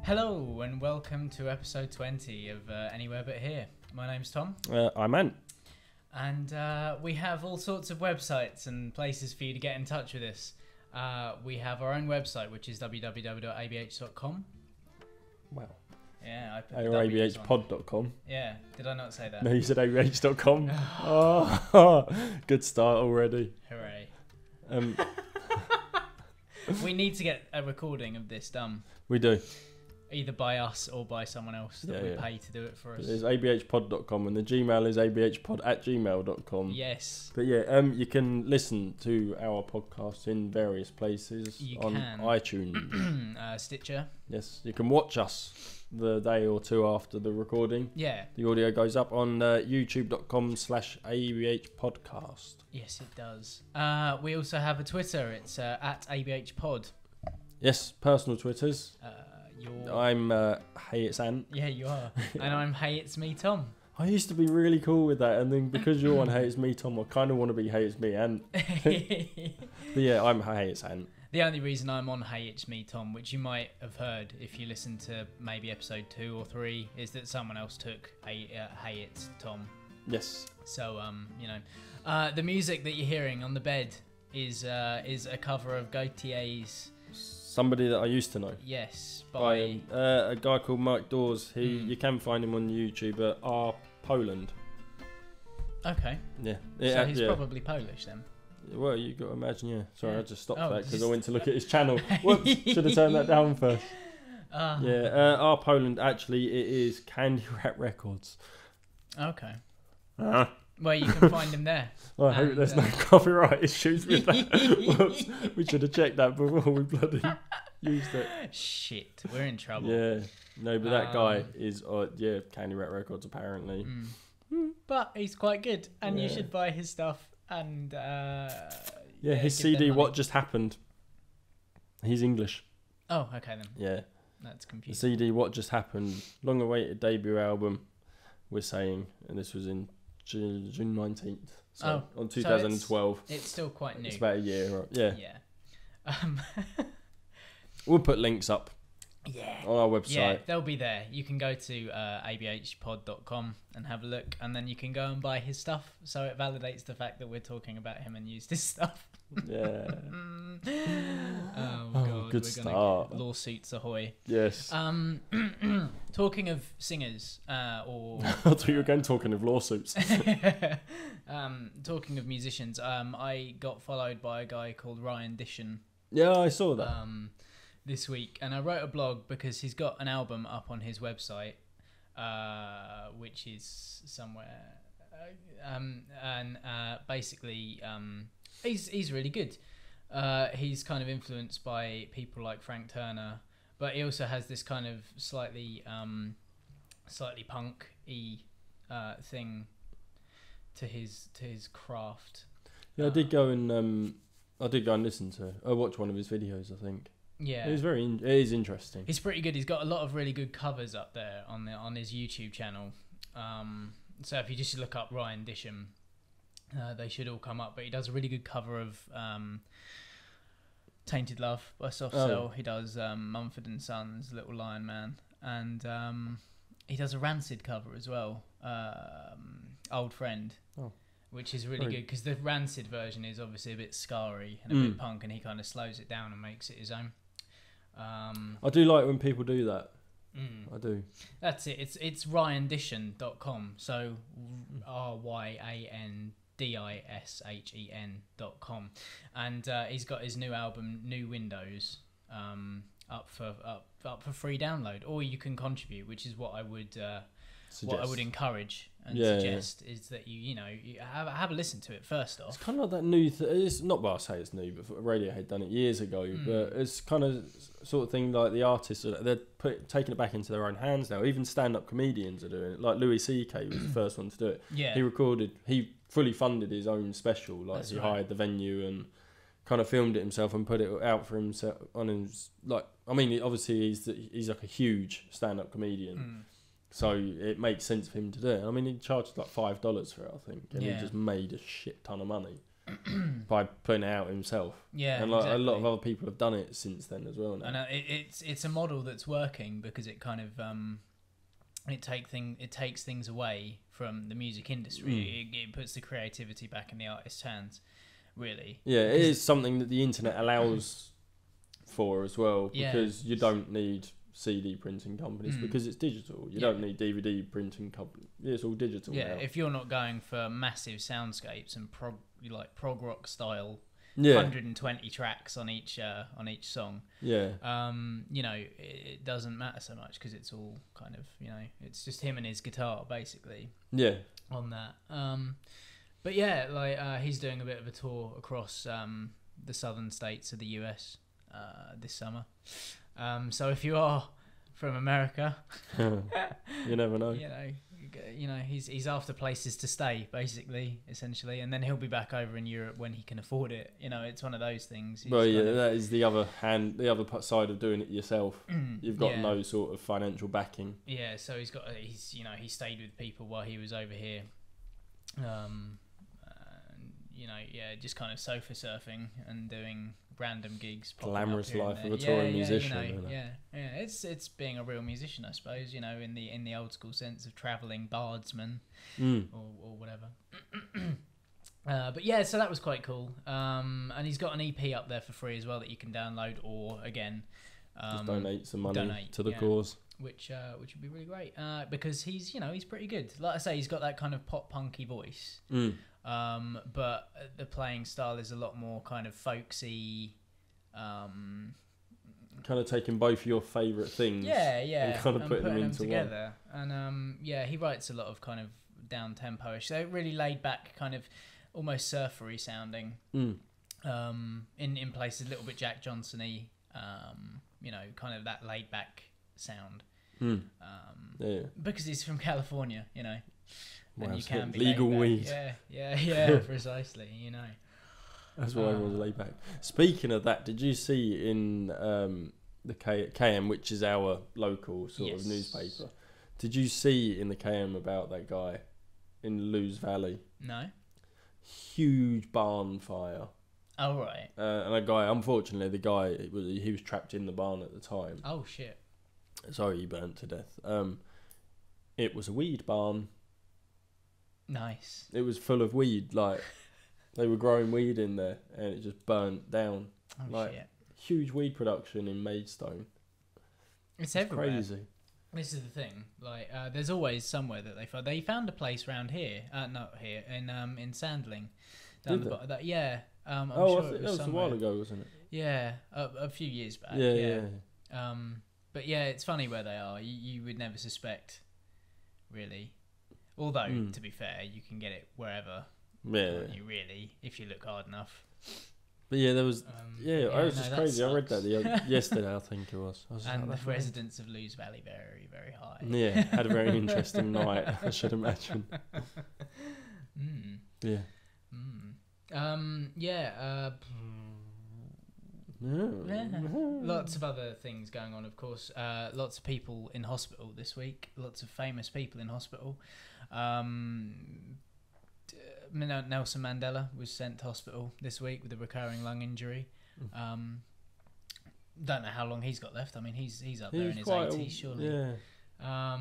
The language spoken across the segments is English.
Hello and welcome to episode 20 of Anywhere But Here. My name's Tom. I'm Ant. And we have all sorts of websites and places for you to get in touch with us. We have our own website, which is www.abh.com. Wow. Yeah, I put Or W's on. abhpod.com. Yeah, did I not say that? No, you said abh.com. Oh, good start already. Hooray. Um, We need to get a recording of this done, we do. either by us or by someone else that we Yeah. pay to do it for us. It's abhpod.com and the Gmail is abhpod@gmail.com. Yes. But yeah, you can listen to our podcast in various places You on can. iTunes. Stitcher. Yes, you can watch us the day or two after the recording. Yeah. The audio goes up on youtube.com/abhpodcast. Yes, it does. We also have a Twitter. It's at ABHPod. Yes, personal Twitters. You're... I'm Hey It's Ant. Yeah, you are. And I'm Hey, It's Me, Tom. I used to be really cool with that, and then because you're on Hey It's Me Tom, I kind of want to be Hey It's Me Ant. But yeah, I'm Hey It's Ant. The only reason I'm on Hey, It's Me, Tom, which you might have heard if you listened to maybe episode 2 or 3, is that someone else took Hey, It's Tom. Yes. So, the music that you're hearing on the bed is a cover of Gautier's... Somebody that I used to know. Yes, By a guy called Mike Dawes. You can find him on YouTube at R Poland. Okay. Yeah. So he's probably Polish then. Well, you got to imagine, yeah. Sorry, Yeah. I just stopped Oh, that because just- I went to look at his channel. Whoops, should have turned that down first. Yeah, R Poland, actually, it is Candy Rat Records. Okay. Uh, Well, you can find him there. I hope And, there's no copyright issues with that. Whoops, we should have checked that before we bloody used it. Shit, we're in trouble. Yeah, no, but that guy is, Candy Rat Records apparently. But he's quite good, and you Yeah. should buy his stuff. And Yeah, his give them CD, money. What Just Happened. He's English. Oh, okay then. Yeah, That's the confusing. CD, What Just Happened, long-awaited debut album. We're saying, and this was in June 19th. So on 2012. It's still quite new. It's about a year. Right? Yeah. Yeah. We'll put links up Yeah. on our website. Yeah, they'll be there. You can go to abhpod.com and have a look, and then you can go and buy his stuff. So it validates the fact that we're talking about him and used his stuff. Yeah. Oh god, good we're start. gonna lawsuits ahoy. Yes. Talking of singers, or I thought you were again talking of lawsuits. talking of musicians, I got followed by a guy called Ryan Dishon Yeah, I saw that. this week, and I wrote a blog because he's got an album up on his website, which is somewhere, basically, he's really good. He's kind of influenced by people like Frank Turner, but he also has this kind of slightly punk-y thing to his craft. Yeah, I did go and listen to. I watched one of his videos. I think Yeah, it was it is interesting. he's pretty good. He's got a lot of really good covers up there on his YouTube channel. So if you just look up Ryan Dishon, they should all come up. But he does a really good cover of Tainted Love by Soft Cell. He does Mumford and Sons, Little Lion Man, and he does a Rancid cover as well, Old Friend. Oh. Which is really good because the Rancid version is obviously a bit scarry and a bit punk, and he kind of slows it down and makes it his own. I do like when people do that. I do. That's it. It's ryandishen.com. So RYANDISHEN.com, and he's got his new album New Windows up for free download, or you can contribute, which is what I would encourage and suggest is that you have a listen to it first off. It's kind of like that new. It's not. Well, I say it's new, but Radiohead done it years ago. But it's kind of sort of thing like the artists they're taking it back into their own hands now. Even stand-up comedians are doing it. Like Louis C.K. was the first one to do it. Yeah, He fully funded his own special. Like That's he right. hired the venue and kind of filmed it himself and put it out for himself on his. Like, I mean, obviously he's like a huge stand-up comedian. So it makes sense for him to do it. I mean, he charged like $5 for it, I think, and he just made a shit ton of money. by putting it out himself. Yeah, and exactly. a lot of other people have done it since then as well. Now. And it's a model that's working because it kind of it takes things away from the music industry. It puts the creativity back in the artist's hands, really. Yeah, it is something that the internet allows for as well, because you don't need CD printing companies because it's digital. You don't need DVD printing companies. It's all digital now. If you're not going for massive soundscapes and prog rock style 120 tracks on each song. It doesn't matter so much because it's all kind of, it's just him and his guitar basically. Yeah. On that. But yeah, he's doing a bit of a tour across the southern states of the US this summer. So if you are from America, you never know. He's after places to stay, basically, essentially, and then he'll be back over in Europe when he can afford it. It's one of those things. That is the other side of doing it yourself. You've got no sort of financial backing. Yeah, so he stayed with people while he was over here. Just kind of sofa surfing and doing random gigs. Glamorous life of a touring musician. It's being a real musician, I suppose. In the old school sense of travelling bardsman or whatever. But yeah, so that was quite cool. And he's got an EP up there for free as well that you can download, or again, just donate some money to the cause. Which would be really great because he's pretty good. Like I say, he's got that kind of pop punky voice. But the playing style is a lot more kind of folksy. Kind of taking both your favourite things. And kind of putting them into together. One. And he writes a lot of kind of down tempo-ish. So really laid back, kind of almost surfery sounding. In places a little bit Jack Johnson-y. Kind of that laid back sound. Because he's from California, and you can be legal weed. Yeah, precisely. That's why everyone's laid back. Speaking of that, did you see in the KM, which is our local sort of newspaper? Did you see in the KM about that guy in Lewes Valley? No. Huge barn fire. Oh right. And a guy, unfortunately, he was trapped in the barn at the time. Oh shit. So he burnt to death. It was a weed barn. Nice. It was full of weed, like they were growing weed in there, and it just burnt down. Oh shit! Huge weed production in Maidstone. It's everywhere. Crazy. This is the thing. Like, there's always somewhere that they found a place around here. Not here in Sandling. Did they? I'm sure that was a while ago, wasn't it? Yeah, a few years back. Yeah. But yeah, it's funny where they are. You would never suspect, really. Although, to be fair, you can get it wherever. Yeah. You really, if you look hard enough. But yeah, there was. It was just crazy. I read that yesterday, I think it was. And the residents of Lewes Valley very, very high. Yeah, had a very interesting night, I should imagine. Yeah. Lots of other things going on, of course. Lots of people in hospital this week. Lots of famous people in hospital. Nelson Mandela was sent to hospital this week with a recurring lung injury. Don't know how long he's got left. I mean, he's up there in his 80s, surely. Yeah.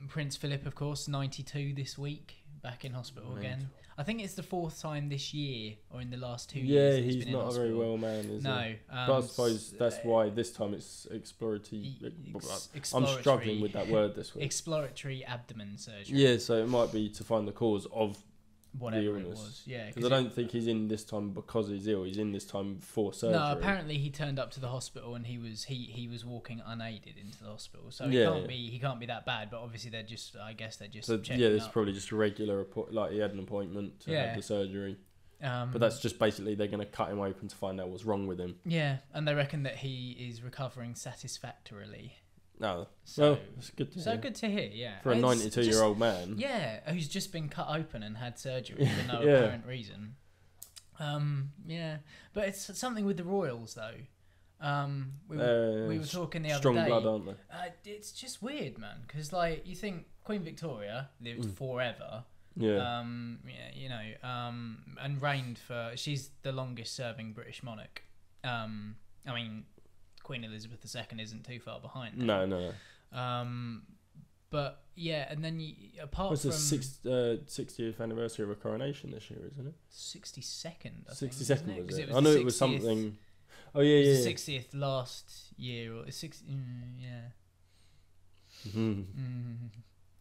Prince Philip, of course, 92 this week, back in hospital again. I think it's the fourth time this year, or in the last 2 years. Yeah, he's not a very well man, is he? No. But I suppose that's why this time it's exploratory. I'm struggling with that word this week. Exploratory abdomen surgery. Yeah, so it might be to find the cause of whatever it was. Yeah, because I don't think he's in this time because he's ill. He's in this time for surgery. No, apparently he turned up to the hospital and he was walking unaided into the hospital. So he can't be that bad. But obviously they're just so checking it's up. probably just a regular like he had an appointment to have the surgery. But that's just basically they're going to cut him open to find out what's wrong with him. Yeah, and they reckon that he is recovering satisfactorily. No, well, it's good to hear. So good to hear, yeah. For a 92-year-old man. Yeah, who's just been cut open and had surgery for no apparent reason. But it's something with the royals, though. We were talking the other day. Strong blood, aren't they? It's just weird, man, because like you think Queen Victoria lived forever, Yeah. And reigned for. She's the longest serving British monarch. I mean, Queen Elizabeth II isn't too far behind. No. But yeah, and then apart It's from the 60th anniversary of her coronation this year, isn't it? 62nd. 62nd was it? Was I knew the it was 60th something. Oh yeah, It yeah. was the 60th last year, or 60.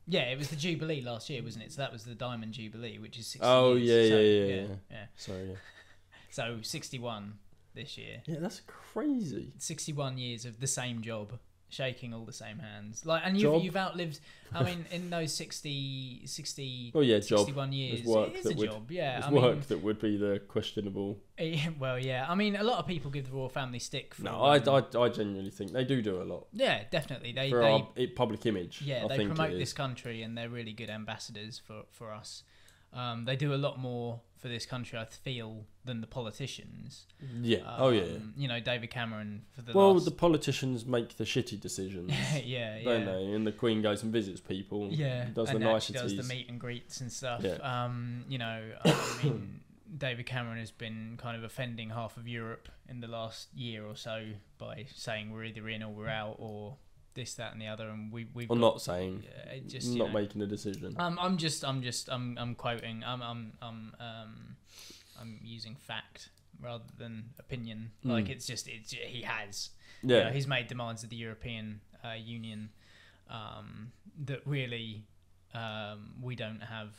Yeah, it was the Jubilee last year, wasn't it? So that was the Diamond Jubilee, which is 60 Oh years. yeah. Sorry. Yeah. So 61 this year. Yeah, that's crazy. 61 years of the same job, shaking all the same hands. And Job? you've outlived. I mean, in those 60 Oh yeah, job. 61 years, There's work it is that a would, job. Yeah, there's work that would be the questionable. Well, yeah. I mean, a lot of people give the royal family stick for. No, I genuinely think they do a lot. Yeah, definitely. They our public image. Yeah, I they think promote this country, and they're really good ambassadors for us. They do a lot more for this country, I feel, than the politicians. Yeah. You know, David Cameron for the the politicians make the shitty decisions. yeah. Don't they? And the Queen goes and visits people. Yeah. Does the and niceties. does the meet and greets and stuff. Yeah. You know, I mean, David Cameron has been kind of offending half of Europe in the last year or so by saying we're either in or we're out, or this, that, and the other, and we've or not saying, just not making a decision. I'm quoting. I'm using fact rather than opinion. Like he has. Yeah. You know, he's made demands of the European Union that really we don't have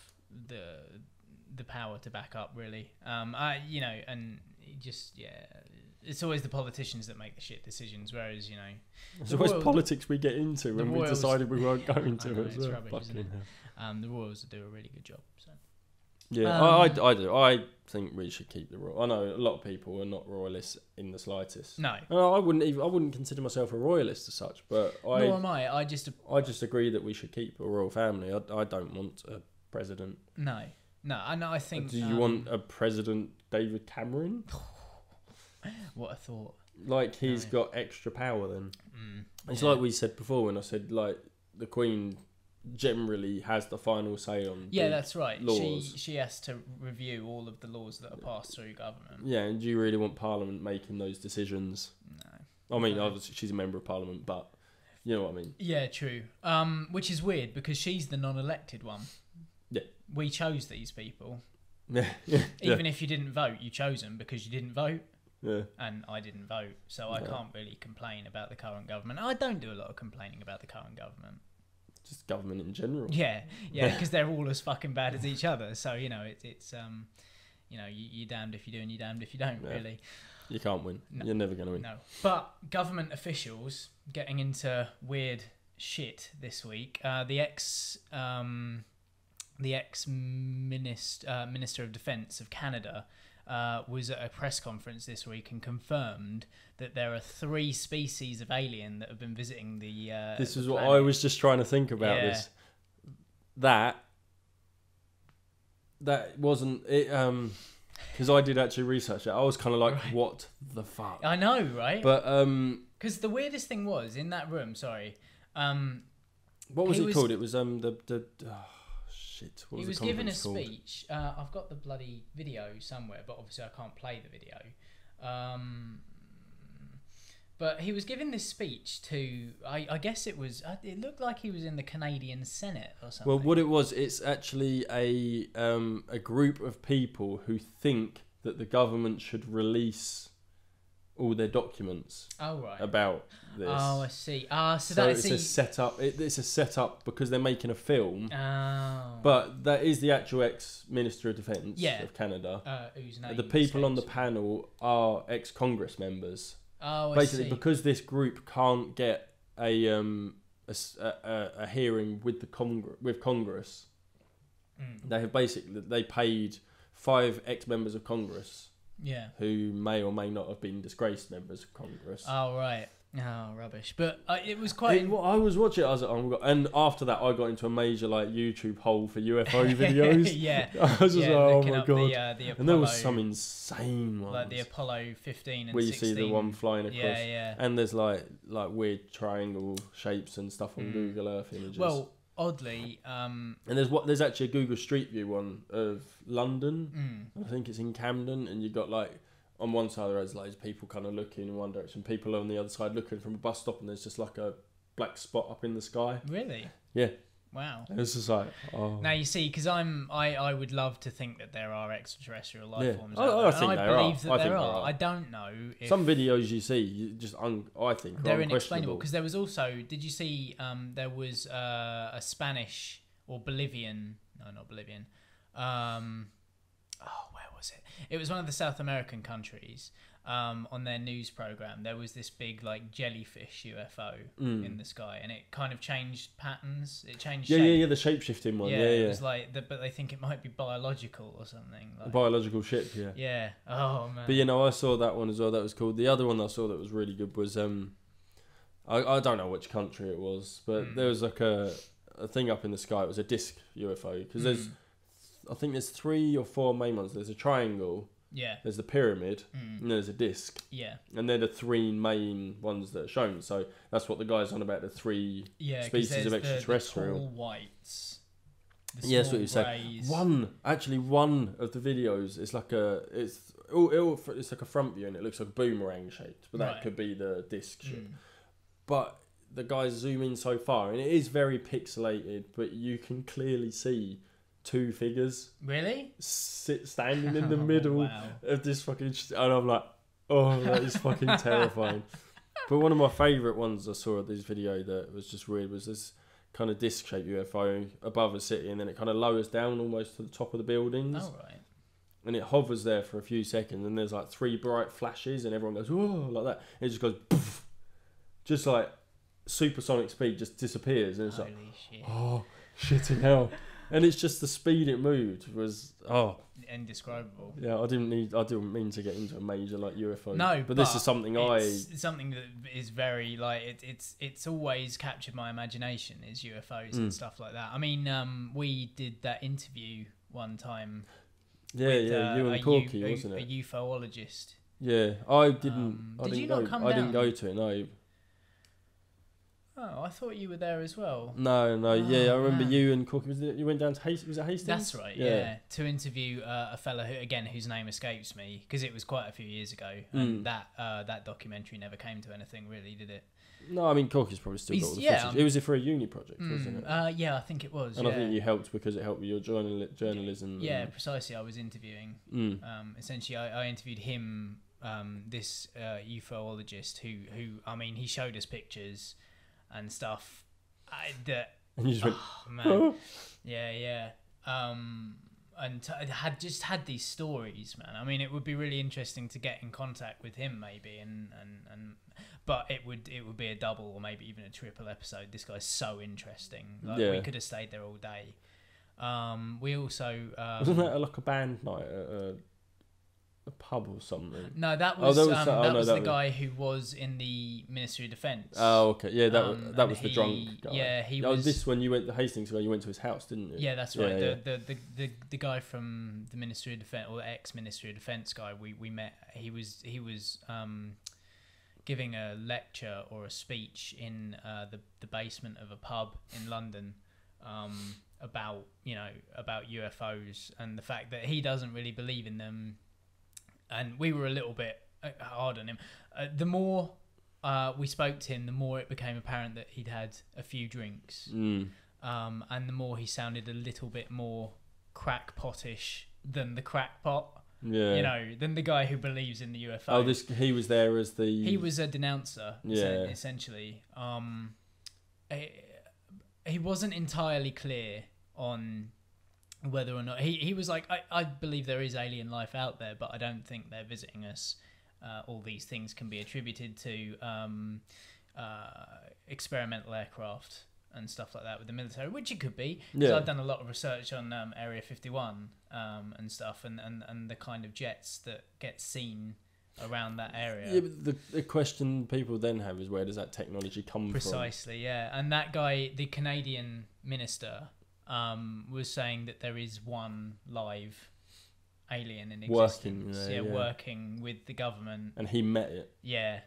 the power to back up. Really, and it's always the politicians that make the shit decisions, whereas, you know... It's always politics we get into when we decided we weren't going to. It's rubbish, isn't it? The Royals do a really good job. So. Yeah, I do. I think we should keep the royal. I know a lot of people are not royalists in the slightest. No. I wouldn't consider myself a royalist as such, but nor am I. I just agree that we should keep a royal family. I don't want a president. No, and I think... Do you want a President David Cameron? What a thought. Like he's got extra power then. It's like we said before when I said like the Queen generally has the final say on that's right. Laws. She has to review all of the laws that are passed through government. Yeah, and do you really want Parliament making those decisions? No. I mean, obviously she's a member of Parliament, but you know what I mean. Yeah, true. Which is weird because she's the non-elected one. Yeah. We chose these people. Yeah. Even if you didn't vote, you chose them because you didn't vote. Yeah. And I didn't vote, so I can't really complain about the current government. I don't do a lot of complaining about the current government. Just government in general. Yeah, because they're all as fucking bad as each other. So you know, it's you're damned if you do and you're damned if you don't. Yeah. Really, you can't win. No. You're never going to win. No, but government officials getting into weird shit this week. The ex Minister of Defence of Canada. Was at a press conference this week and confirmed that there are 3 species of alien that have been visiting the this is the what planet. I was just trying to think about this. That wasn't it, because I did actually research it. I was kind of like, what the fuck? I know, right? But because the weirdest thing was in that room, what was it called? It was he was giving a speech. I've got the bloody video somewhere, but obviously I can't play the video. But he was giving this speech to, I guess it was, it looked like he was in the Canadian Senate or something. Well, what it was, it's actually a group of people who think that the government should release all their documents about this. Oh, I see. So it's a setup. It's a setup because they're making a film. Oh. But that is the actual ex-Minister of Defence of Canada. Whose name the people on the panel are ex-Congress members. Oh, basically, I see. because this group can't get a hearing with Congress, they have they paid 5 ex-members of Congress. Yeah. Who may or may not have been disgraced members of Congress. Oh, right. Oh, rubbish. But it was quite... I was watching it, I was like, oh my God. And after that, I got into a major YouTube hole for UFO videos. Yeah. I was just like, oh my God. The Apollo, and there was some insane ones. Like the Apollo 15 and where 16. you see the one flying across. Yeah. And there's like weird triangle shapes and stuff on Google Earth images. Well, oddly, and there's actually a Google Street View one of London. I think it's in Camden, and you've got like on one side of the road there's loads of people kind of looking in one direction, people on the other side looking from a bus stop, and there's just like a black spot up in the sky. Really? Yeah. Wow. It's just like, oh. Now you see, because I would love to think that there are extraterrestrial life forms. I think there believe are. that there are. I don't know. If some videos you see, you just I think they're inexplainable. Because there was also, did you see? There was a Spanish or Bolivian? No, not Bolivian. Where was it? It was one of the South American countries. On their news program, there was this big like jellyfish UFO in the sky, and it kind of changed patterns. It changed. Yeah, the shape-shifting one. Yeah. It was like, but they think it might be biological or something. Like, a biological ship. Yeah. Yeah. Oh man. But I saw that one as well. That was cool. The other one I saw that was really good was I don't know which country it was, but there was like a thing up in the sky. It was a disc UFO because I think there's 3 or 4 main ones. There's a triangle. Yeah. There's the pyramid, and there's a disc. Yeah. And they're the 3 main ones that are shown. So that's what the guy's on about, the 3 species of extraterrestrial. The tall whites. That's what you said. One of the videos is like it's like a front view, and it looks like boomerang shaped, but that could be the disc shape. But the guys zoom in so far, and it is very pixelated, but you can clearly see 2 figures really standing in the middle of this fucking and I'm like, oh, that is fucking terrifying. But one of my favourite ones I saw of this video that was just weird was this kind of disc shaped UFO above a city, and then it kind of lowers down almost to the top of the buildings. Oh, right. And it hovers there for a few seconds, and there's like 3 bright flashes, and everyone goes, oh, like that. And it just goes poof, just like supersonic speed, just disappears, and it's Holy like, shit. oh, shitting hell. And it's just the speed it moved was indescribable. Yeah, I didn't mean to get into a major like UFO. No, but this is something it's something that is very like it's always captured my imagination is UFOs and stuff like that. I mean, we did that interview one time. Yeah, you and Corky, wasn't it? A ufologist. Yeah, I didn't. Did you not come down? I didn't go to it. No. Oh, I thought you were there as well. No, yeah, I remember you and Corky. You went down to Hastings? Was it Hastings? That's right, yeah. To interview a fella whose name escapes me, because it was quite a few years ago, and that documentary never came to anything, really, did it? No, I mean, Corky's probably still got all the footage. It was for a uni project, wasn't it? Yeah, I think it was. And I think you helped because it helped with your journalism. Yeah, precisely. I was interviewing. Essentially, I interviewed him, this ufologist who I mean, he showed us pictures and stuff. And you just went, man. Yeah. And had these stories, man. I mean, it would be really interesting to get in contact with him, maybe, and but it would be a double or maybe even a triple episode. This guy's so interesting. Like, we could have stayed there all day. We also wasn't that like a band night at a pub or something? No, that was the guy who was in the Ministry of Defence. Oh, okay, yeah, that was the drunk guy. Yeah, he was. This when you went to Hastings, where you went to his house, didn't you? Yeah, that's right. Yeah. The guy from the Ministry of Defence, or ex-Ministry of Defence guy, we met. He was giving a lecture or a speech in the basement of a pub in London. About UFOs and the fact that he doesn't really believe in them. And we were a little bit hard on him. The more we spoke to him, the more it became apparent that he'd had a few drinks. And the more he sounded a little bit more crackpotish than the crackpot. Yeah. Than the guy who believes in the UFO. Oh, he was there as the... He was a denouncer, essentially. He wasn't entirely clear on whether or not he was like, I believe there is alien life out there, but I don't think they're visiting us. All these things can be attributed to experimental aircraft and stuff like that with the military, which it could be. So I've done a lot of research on Area 51 and stuff, and the kind of jets that get seen around that area. Yeah, but the question people then have is, where does that technology come from? Precisely, yeah. And that guy, the Canadian minister, was saying that there is one live alien in existence. Working with the government. And he met it. Yeah.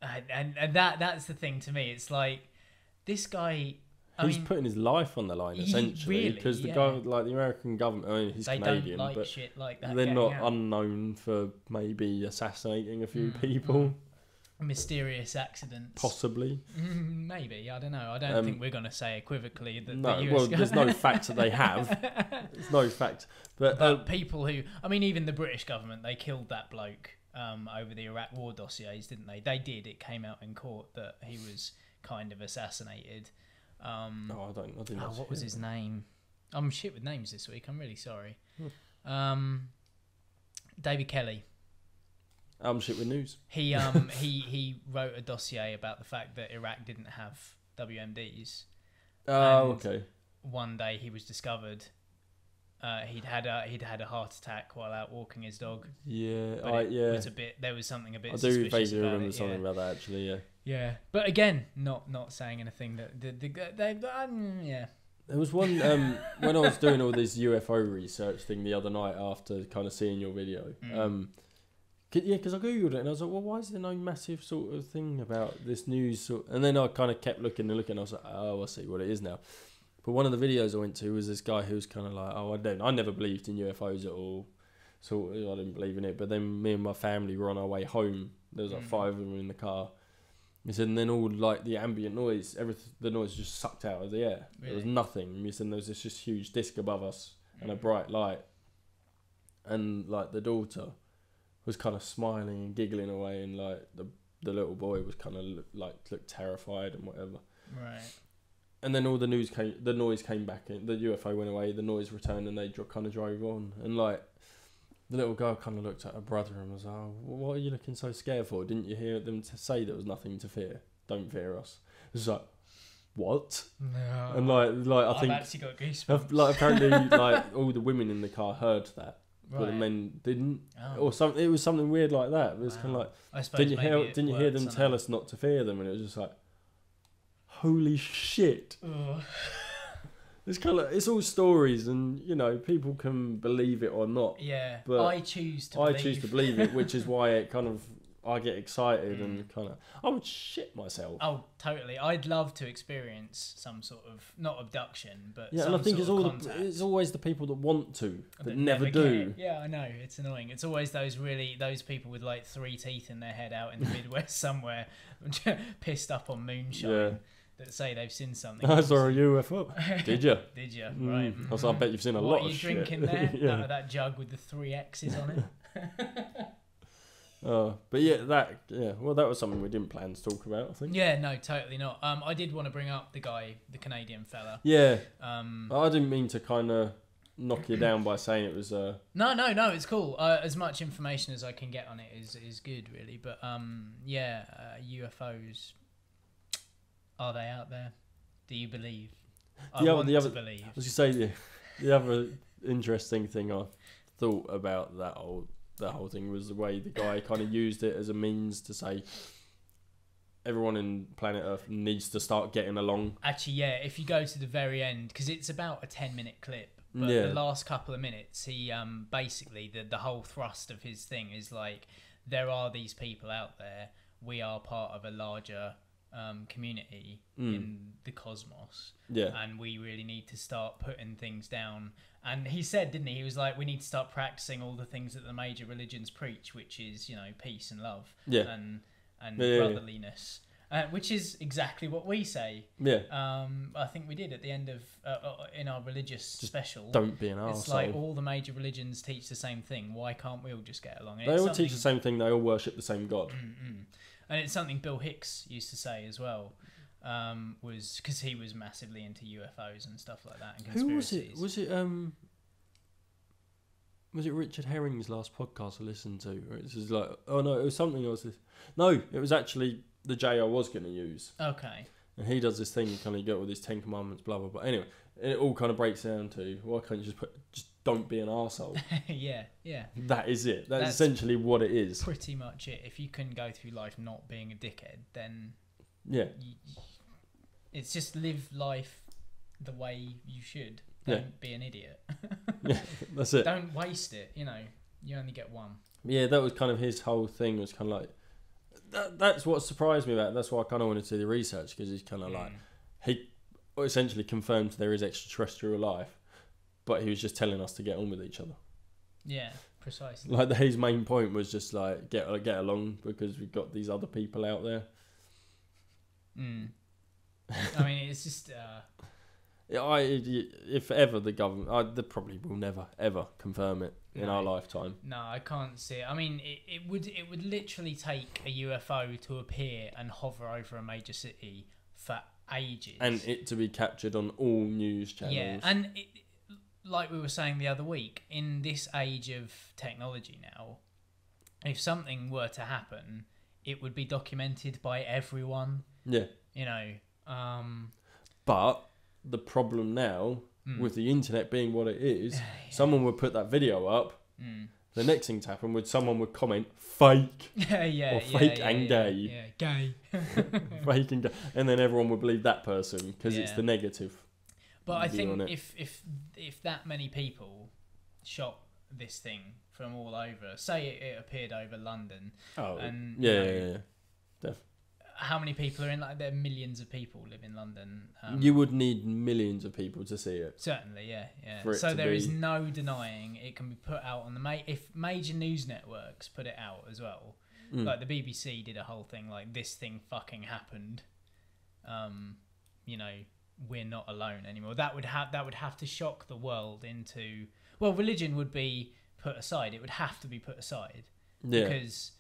And that's the thing to me. It's like, this guy... He's putting his life on the line, essentially, because the guy, like the American government, I mean, he's Canadian, don't like but shit like that. they're not unknown for maybe assassinating a few people. Mysterious accidents. Possibly. Maybe, I don't know. I don't think we're going to say equivocally that no, the US well, there's no fact that they have. There's no fact. But people who... I mean, even the British government, they killed that bloke over the Iraq war dossiers, didn't they? They did. It came out in court that he was kind of assassinated. I didn't know. What was his name? I'm shit with names this week. I'm really sorry. David Kelly. I'm shit with news. He wrote a dossier about the fact that Iraq didn't have WMDs. Oh, okay. One day he was discovered. He'd had a heart attack while out walking his dog. Yeah, was a bit. There was something a bit. I do vaguely remember something about that actually. Yeah. Yeah, but again, not saying anything that yeah. There was one when I was doing all this UFO research thing the other night after kind of seeing your video. Because I googled it and I was like, well, why is there no massive sort of thing about this news? And then I kind of kept looking and I was like, oh, I see what it is now. But one of the videos I went to was this guy who was kind of like, I never believed in UFOs at all. So I didn't believe in it. But then me and my family were on our way home. There was like 5 of them in the car. He said, and then all like the ambient noise, the noise just sucked out of the air. Really? There was nothing. He said there was this just huge disc above us and a bright light. And like the daughter was kind of smiling and giggling away, and like the little boy was kind of looked terrified and whatever. Right. And then all the noise came back, and the UFO went away, the noise returned, and they kind of drove on. And like the little girl kind of looked at her brother and was like, oh, what are you looking so scared for? Didn't you hear them say there was nothing to fear? Don't fear us. It's like, what? No. And like I think I've actually got goosebumps. Like apparently like all the women in the car heard that. Right. But the men didn't, or something. It was something weird like that. It was kind of like, I suppose didn't you hear them tell us not to fear them? And it was just like, holy shit! It's kind of it's all stories, and you know people can believe it or not. Yeah, but I choose to believe it, which is why it kind of I get excited and kind of I would shit myself. Oh, totally! I'd love to experience some sort of not abduction, but yeah, and I think it's always the people that want to that never do. Yeah, I know it's annoying. It's always those people with like 3 teeth in their head out in the Midwest somewhere, pissed up on moonshine. Yeah. That say they've seen something. I saw a UFO. Did you? Did you? Right. I bet you've seen a lot of shit. What are you drinking there? Yeah. That jug with the 3 X's on it. But well, that was something we didn't plan to talk about, I think. Yeah, no, totally not. I did want to bring up the Canadian fella. Yeah. I didn't mean to kind of knock you down by saying it was. No, it's cool. As much information as I can get on it is good, really. But UFOs. Are they out there? Do you believe? I want to believe. I was going to say the other interesting thing I thought about that whole thing was the way the guy kind of used it as a means to say everyone in planet Earth needs to start getting along. Actually, yeah, if you go to the very end, because it's about a 10-minute clip, but the last couple of minutes, he basically, the whole thrust of his thing is like, there are these people out there, we are part of a larger community in the cosmos, and we really need to start putting things down. And he said, didn't he? He was like, we need to start practicing all the things that the major religions preach, which is, you know, peace and love, and brotherliness, which is exactly what we say. Yeah. I think we did at the end of in our religious special. Don't be an arsehole. It's like all the major religions teach the same thing. Why can't we all just get along? And they all teach the same thing. They all worship the same God. And it's something Bill Hicks used to say as well, was because he was massively into UFOs and stuff like that and conspiracies. Who was it? Was it Richard Herring's last podcast I listened to? It was like, oh no, it was something else. No, it was actually the J I was going to use. Okay. And he does this thing, you kind of get all these 10 commandments, blah blah blah. Anyway, it all kind of breaks down to why can't you just don't be an arsehole? Yeah. That is it. That's essentially what it is. Pretty much it. If you can go through life not being a dickhead, then it's just live life the way you should. Don't be an idiot. Yeah, that's it. Don't waste it. You know, you only get one. Yeah, that was kind of his whole thing. Was kind of like that's what surprised me about it. That's why I kind of wanted to do the research, because he's kind of like essentially confirmed there is extraterrestrial life, but he was just telling us to get on with each other. Yeah, precisely. Like his main point was just like get along because we've got these other people out there. I mean, it's just. If ever the government, they probably will never ever confirm it in our lifetime. No, I can't see it. I mean, it would literally take a UFO to appear and hover over a major city for ages, and it to be captured on all news channels. Yeah, and like we were saying the other week, in this age of technology now, if something were to happen, it would be documented by everyone. Yeah, but the problem now, with the internet being what it is, someone would put that video up. The next thing to happen would someone would comment fake, or fake and gay, gay, fake and gay, and then everyone would believe that person because it's the negative. But I think if that many people shot this thing from all over, say it appeared over London, and how many people are in? Like, there are millions of people live in London. You would need millions of people to see it. Certainly, yeah. So there is no denying it can be put out on the if major news networks put it out as well. Like the BBC did a whole thing like this thing fucking happened. We're not alone anymore. That would have to shock the world into. Well, religion would be put aside. It would have to be put aside because.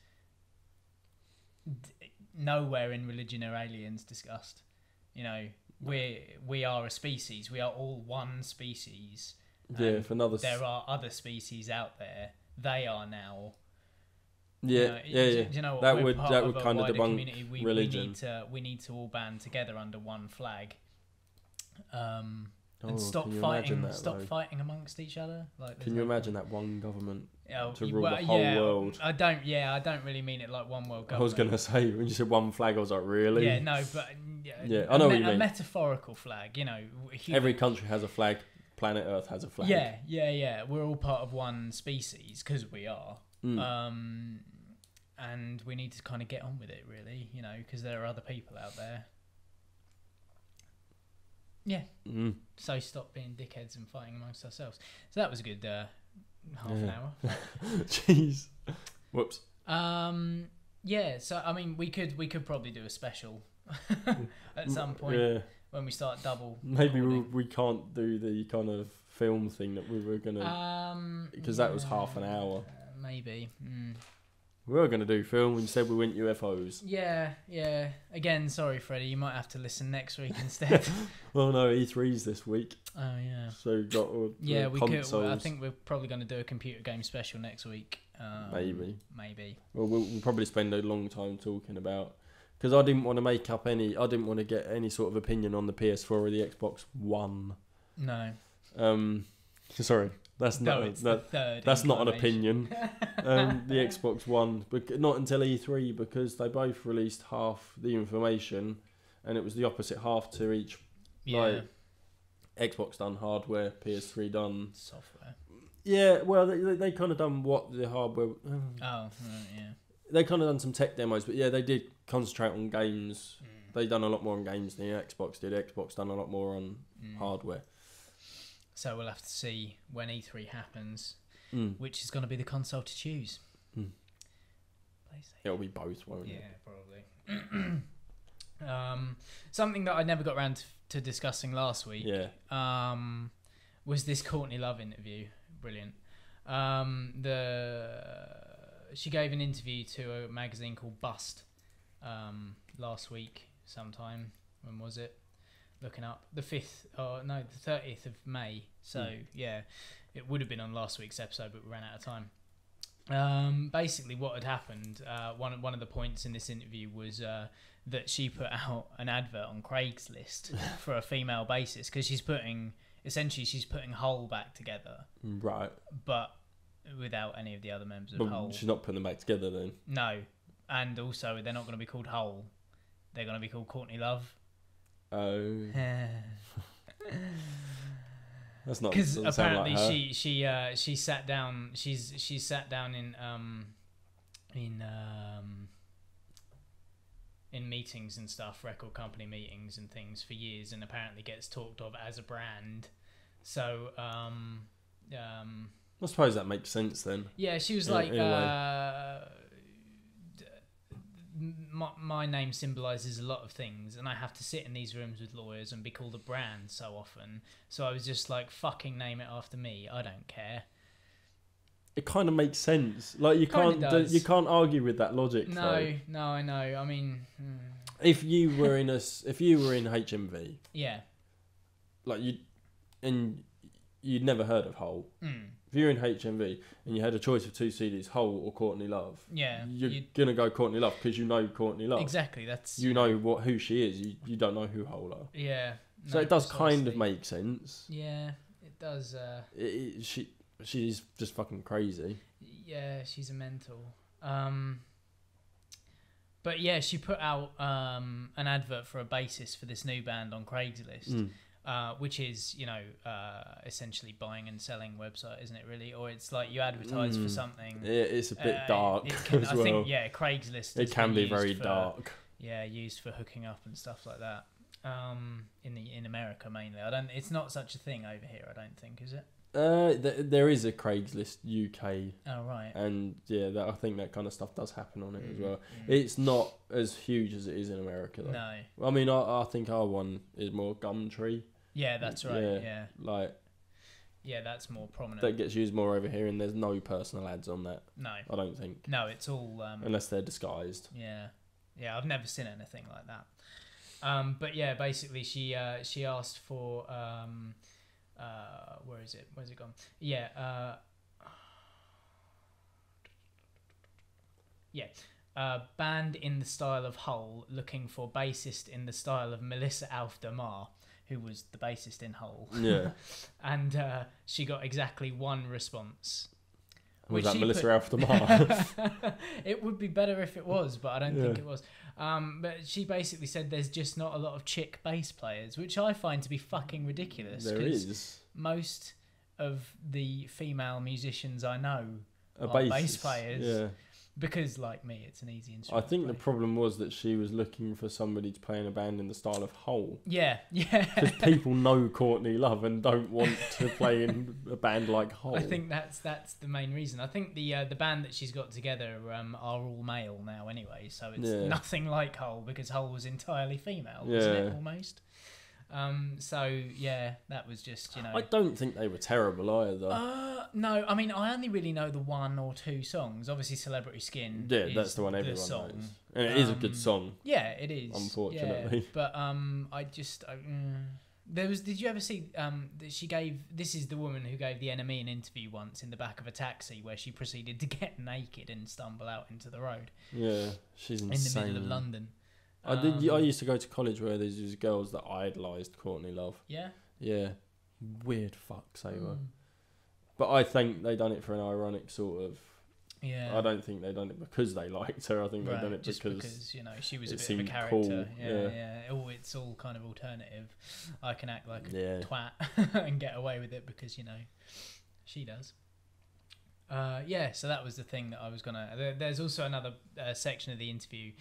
Nowhere in religion are aliens discussed. We are a species. We are all one species. Yeah, for another. There are other species out there. They are now. Yeah, Do you know what? That We're would part of kind of debunk community. religion. We need to all band together under one flag. And can stop you fighting. imagine that, Fighting amongst each other. Like, can you imagine that one government to rule well, the whole world? I don't really mean it like one world government. I was gonna say when you said one flag, I was like, really? Yeah, no, but I know what you mean. A metaphorical flag, Every country has a flag. Planet Earth has a flag. Yeah. We're all part of one species because we are. And we need to kind of get on with it, really, because there are other people out there. Yeah. So stop being dickheads and fighting amongst ourselves. So that was a good half an hour. Jeez. Whoops. Yeah. So I mean, we could probably do a special at some point when we start double. Maybe we can't do the kind of film thing that we were gonna. Because that was half an hour. Maybe. We were going to do film when you said we went UFOs. Yeah. Again, sorry, Freddie, you might have to listen next week instead. Well, no, E3's this week. Oh, yeah. So we've got all the we consoles. could. I think we're probably going to do a computer game special next week. Maybe. Well, we'll probably spend a long time talking about... Because I didn't want to get any sort of opinion on the PS4 or the Xbox One. No. Sorry. That's not an opinion. The Xbox One, but not until E3 because they both released half the information, and it was the opposite half to each. Yeah. Like, Xbox done hardware, PS3 done software. Yeah, well, they kind of done what the hardware. Yeah. They kind of done some tech demos, but yeah, they did concentrate on games. They done a lot more on games than Xbox did. Xbox done a lot more on hardware. So we'll have to see when E3 happens, which is going to be the console to choose. It'll be both, won't it? Yeah, probably. Something that I never got around to discussing last week was this Courtney Love interview. Brilliant. She gave an interview to a magazine called Bust last week sometime. When was it? Looking up the 30th of May. So yeah, it would have been on last week's episode, but we ran out of time. Basically, what had happened? One of the points in this interview was that she put out an advert on Craigslist for a female basis because she's putting Hull back together, right? But without any of the other members of Hull. She's not putting them back together then. No, and also they're not going to be called Hull. They're going to be called Courtney Love. Oh. That's not because apparently like she sat down. She's sat down in in meetings and stuff, record company meetings and things for years, and apparently gets talked of as a brand. So, I suppose that makes sense then. yeah, she was my name symbolises a lot of things, and I have to sit in these rooms with lawyers and be called a brand so often. So I was just like, fucking name it after me. I don't care. It kind of makes sense. Like you can't argue with that logic. No, I know. I mean, if you were in HMV, yeah, like you'd never heard of Hole. If you're in HMV and you had a choice of two CDs, Hole or Courtney Love, you're gonna go Courtney Love because you know Courtney Love. Exactly, that's who she is. You don't know who Hole are. Yeah. So it does kind of make sense. Yeah, it does. She's just fucking crazy. Yeah, she's a mental. But yeah, she put out an advert for a bassist for this new band on Craigslist. Which is, essentially buying and selling website, isn't it really? Or it's like you advertise for something. It's a bit dark as well. I think, Craigslist. It can be very dark. Yeah, used for hooking up and stuff like that. In America mainly. It's not such a thing over here, I don't think, is it? There is a Craigslist UK. Oh right. And I think that kind of stuff does happen on it as well. It's not as huge as it is in America though. No. I mean, I think our one is more Gumtree. Yeah, that's right. Yeah, that's more prominent. That gets used more over here, and there's no personal ads on that. No, I don't think. No, it's all unless they're disguised. Yeah, I've never seen anything like that. But yeah, basically she asked for where is it? Where's it gone? Yeah, band in the style of Hole, looking for bassist in the style of Melissa Auf der Maar, who was the bassist in Hole. Yeah. And she got exactly one response. Was that Melissa Auf der Maar? It would be better if it was, but I don't think it was. But she basically said there's just not a lot of chick bass players, which I find to be fucking ridiculous. There is. Most of the female musicians I know are bass players. Yeah. Because, like me, it's an easy instrument. I think the problem was that she was looking for somebody to play in a band in the style of Hole. Yeah. Because people know Courtney Love and don't want to play in a band like Hole. I think that's the main reason. I think the band that she's got together are all male now anyway, so it's nothing like Hole, because Hole was entirely female, wasn't it, almost? That was just, I don't think they were terrible either. No, I mean, I only really know the one or two songs. Obviously, Celebrity Skin. Yeah, that's the one everyone knows. And it is a good song. Yeah, it is. Unfortunately. Yeah, but did you ever see that she gave, this is the woman who gave the NME an interview once in the back of a taxi where she proceeded to get naked and stumble out into the road. Yeah, she's insane. In the middle of London. I used to go to college where there's these girls that idolised Courtney Love. Yeah? Yeah. Weird fucks they were. But I think they done it for an ironic sort of... Yeah. I don't think they done it because they liked her. I think they done it just because she was a bit of a character. Cool. Yeah. Oh, it's all kind of alternative. I can act like a twat and get away with it because, she does. So that was the thing that I was going to... There's also another section of the interview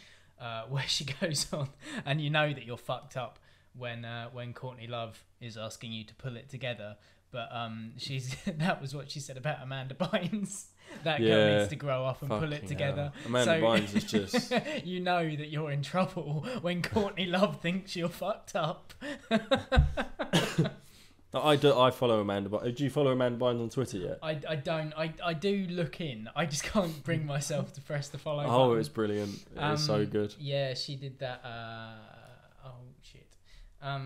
where she goes on, and that you're fucked up when Courtney Love is asking you to pull it together. But that was what she said about Amanda Bynes. That girl needs to grow up and pull it together. Amanda Bynes is just... You know that you're in trouble when Courtney Love thinks you're fucked up. I follow Amanda Bynes. Do you follow Amanda Bynes on Twitter yet? I don't. I do look in. I just can't bring myself to press the follow button. Oh, it's brilliant. It's so good. Yeah, she did that.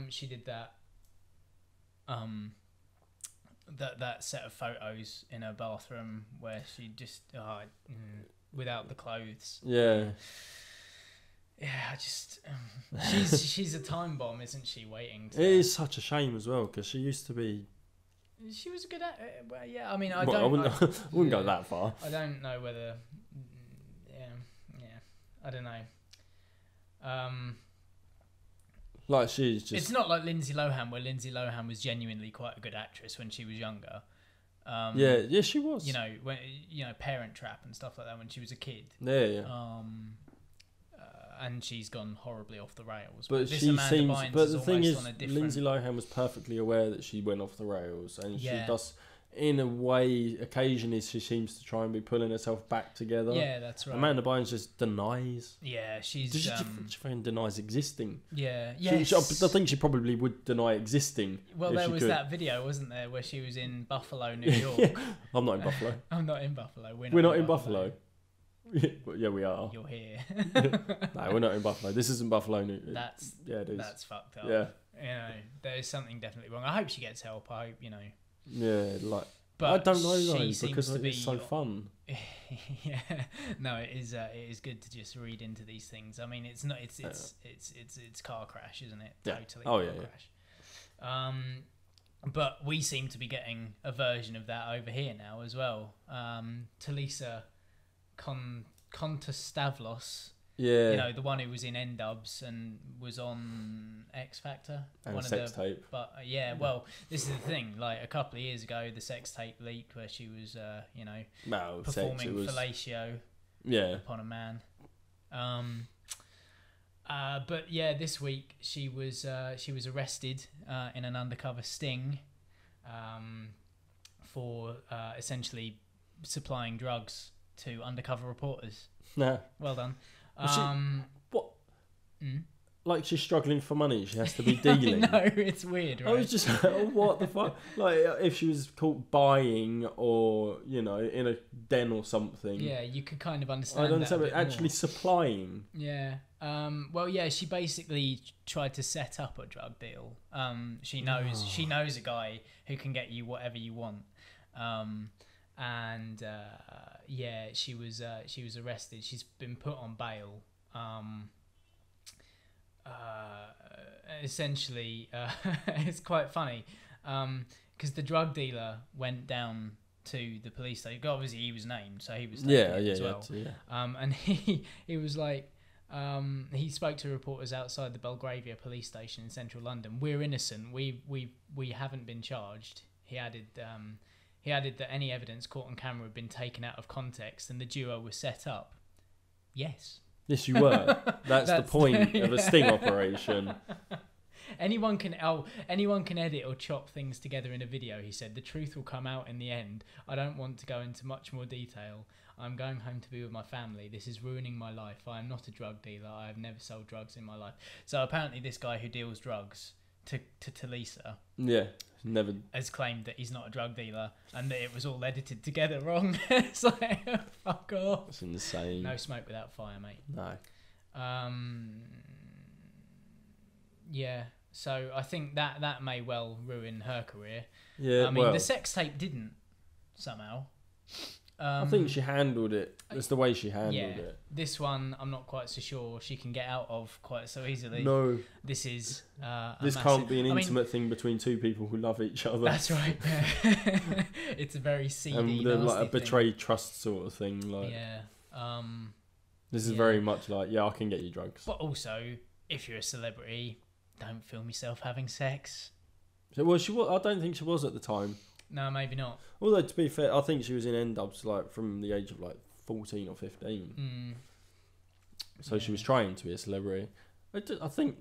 She did that. That set of photos in her bathroom where she just without the clothes. Yeah. Yeah, I just she's a time bomb, isn't she? Waiting. It is such a shame as well because she used to be. She was good at it. Well, yeah. I mean, I wouldn't go that far. I don't know whether. Yeah. I don't know. Like she's just... It's not like Lindsay Lohan, where Lindsay Lohan was genuinely quite a good actress when she was younger. Yeah, she was. When Parent Trap and stuff like that when she was a kid. Yeah. and she's gone horribly off the rails. But this she Amanda seems. Bynes But the thing is, on a different... Lindsay Lohan was perfectly aware that she went off the rails, and Yeah. she does. In a way, occasionally she seems to try and be pulling herself back together. Yeah, that's right. Amanda Bynes just denies. Yeah, she's... She fucking denies existing. Yeah, Yes. I think she probably would deny existing. Well, if there she was could. that video, wasn't there, where she was in Buffalo, New York. I'm not in Buffalo. I'm not in Buffalo. We're not in Buffalo. Yeah, we are. You're here. No, we're not in Buffalo. This isn't Buffalo. That's it is. That's fucked up. Yeah. You know, there is something definitely wrong. I hope she gets help. I hope, you know. Yeah, like... But I don't know she though, seems because to be it's so fun. Yeah, no, it is good to just read into these things. I mean, it's not it's car crash, isn't it? Yeah. Totally Oh, car crash. But we seem to be getting a version of that over here now as well. Talisa Kontostavlos, Yeah. you know, the one who was in N-Dubs and was on X Factor. And one a sex tape. But well, this is the thing. Like a couple of years ago, the sex tape leaked where she was, you know, No, performing sex, it was... fellatio Yeah. upon a man. But yeah, this week she was arrested in an undercover sting for essentially supplying drugs to undercover reporters. Nah. Well done. What? Mm? Like she's struggling for money, she has to be dealing. No, it's weird, right? I was just like, what the fuck? Like, if she was caught buying or, you know, in a den or something. Yeah, you could kind of understand. I don't understand, that but actually supplying. Yeah. Well, yeah, she basically tried to set up a drug deal. She knows a guy who can get you whatever you want. Yeah, she was arrested. She's been put on bail. Essentially, it's quite funny because the drug dealer went down to the police station. Obviously, he was named, so he was taken as well. And he was like, he spoke to reporters outside the Belgravia police station in central London. We're innocent. We haven't been charged. He added that any evidence caught on camera had been taken out of context and the duo was set up. Yes. Yes, you were. That's the point of a sting operation. Anyone can edit or chop things together in a video, he said. The truth will come out in the end. I don't want to go into much more detail. I'm going home to be with my family. This is ruining my life. I am not a drug dealer. I have never sold drugs in my life. So apparently this guy who deals drugs to Talisa never has claimed that he's not a drug dealer and that it was all edited together wrong. It's like, fuck off. That's insane. No smoke without fire, mate. No. Yeah, so I think that may well ruin her career. Yeah, I mean, the sex tape didn't somehow. I think she handled it. That's the way she handled it. This one, I'm not quite so sure she can get out of quite so easily. No. This is this can't be an intimate thing between two people who love each other. That's right. It's a very seedy, and like a thing. betrayed trust sort of thing. Like, yeah. This is very much like, I can get you drugs. But also, if you're a celebrity, don't film yourself having sex. Well, she was. I don't think she was at the time. No, maybe not. Although, to be fair, I think she was in N-Dubs like from the age of like 14 or 15. So she was trying to be a celebrity. I think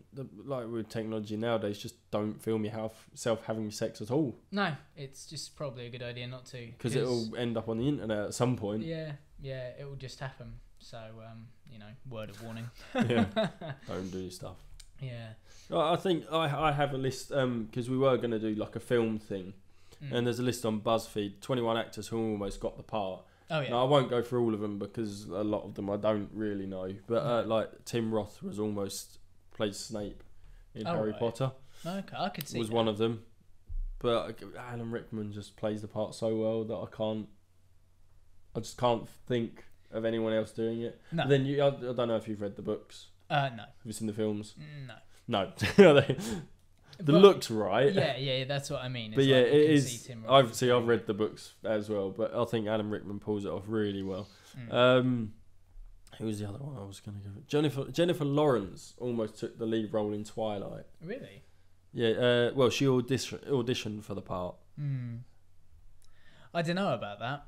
like with technology nowadays, just don't film yourself having sex at all. No, it's just probably a good idea not to. Because it'll end up on the internet at some point. Yeah, it will just happen. So, word of warning. Yeah, don't do stuff. Yeah. I think I have a list because we were going to do like a film thing. And there's a list on BuzzFeed, 21 actors who almost got the part. Oh, yeah. Now, I won't go through all of them because a lot of them I don't really know. But like Tim Roth played Snape in Harry Potter. Okay, I could see was that. one of them. But Alan Rickman just plays the part so well that I just can't think of anyone else doing it. No. But then I don't know if you've read the books. No. Have you seen the films? No. No. The look's right. Yeah, that's what I mean. But yeah, it is. I've read the books as well, but I think Alan Rickman pulls it off really well. Who was the other one I was going to go? Jennifer Lawrence almost took the lead role in Twilight. Really? Yeah. Well, she auditioned for the part. I don't know about that.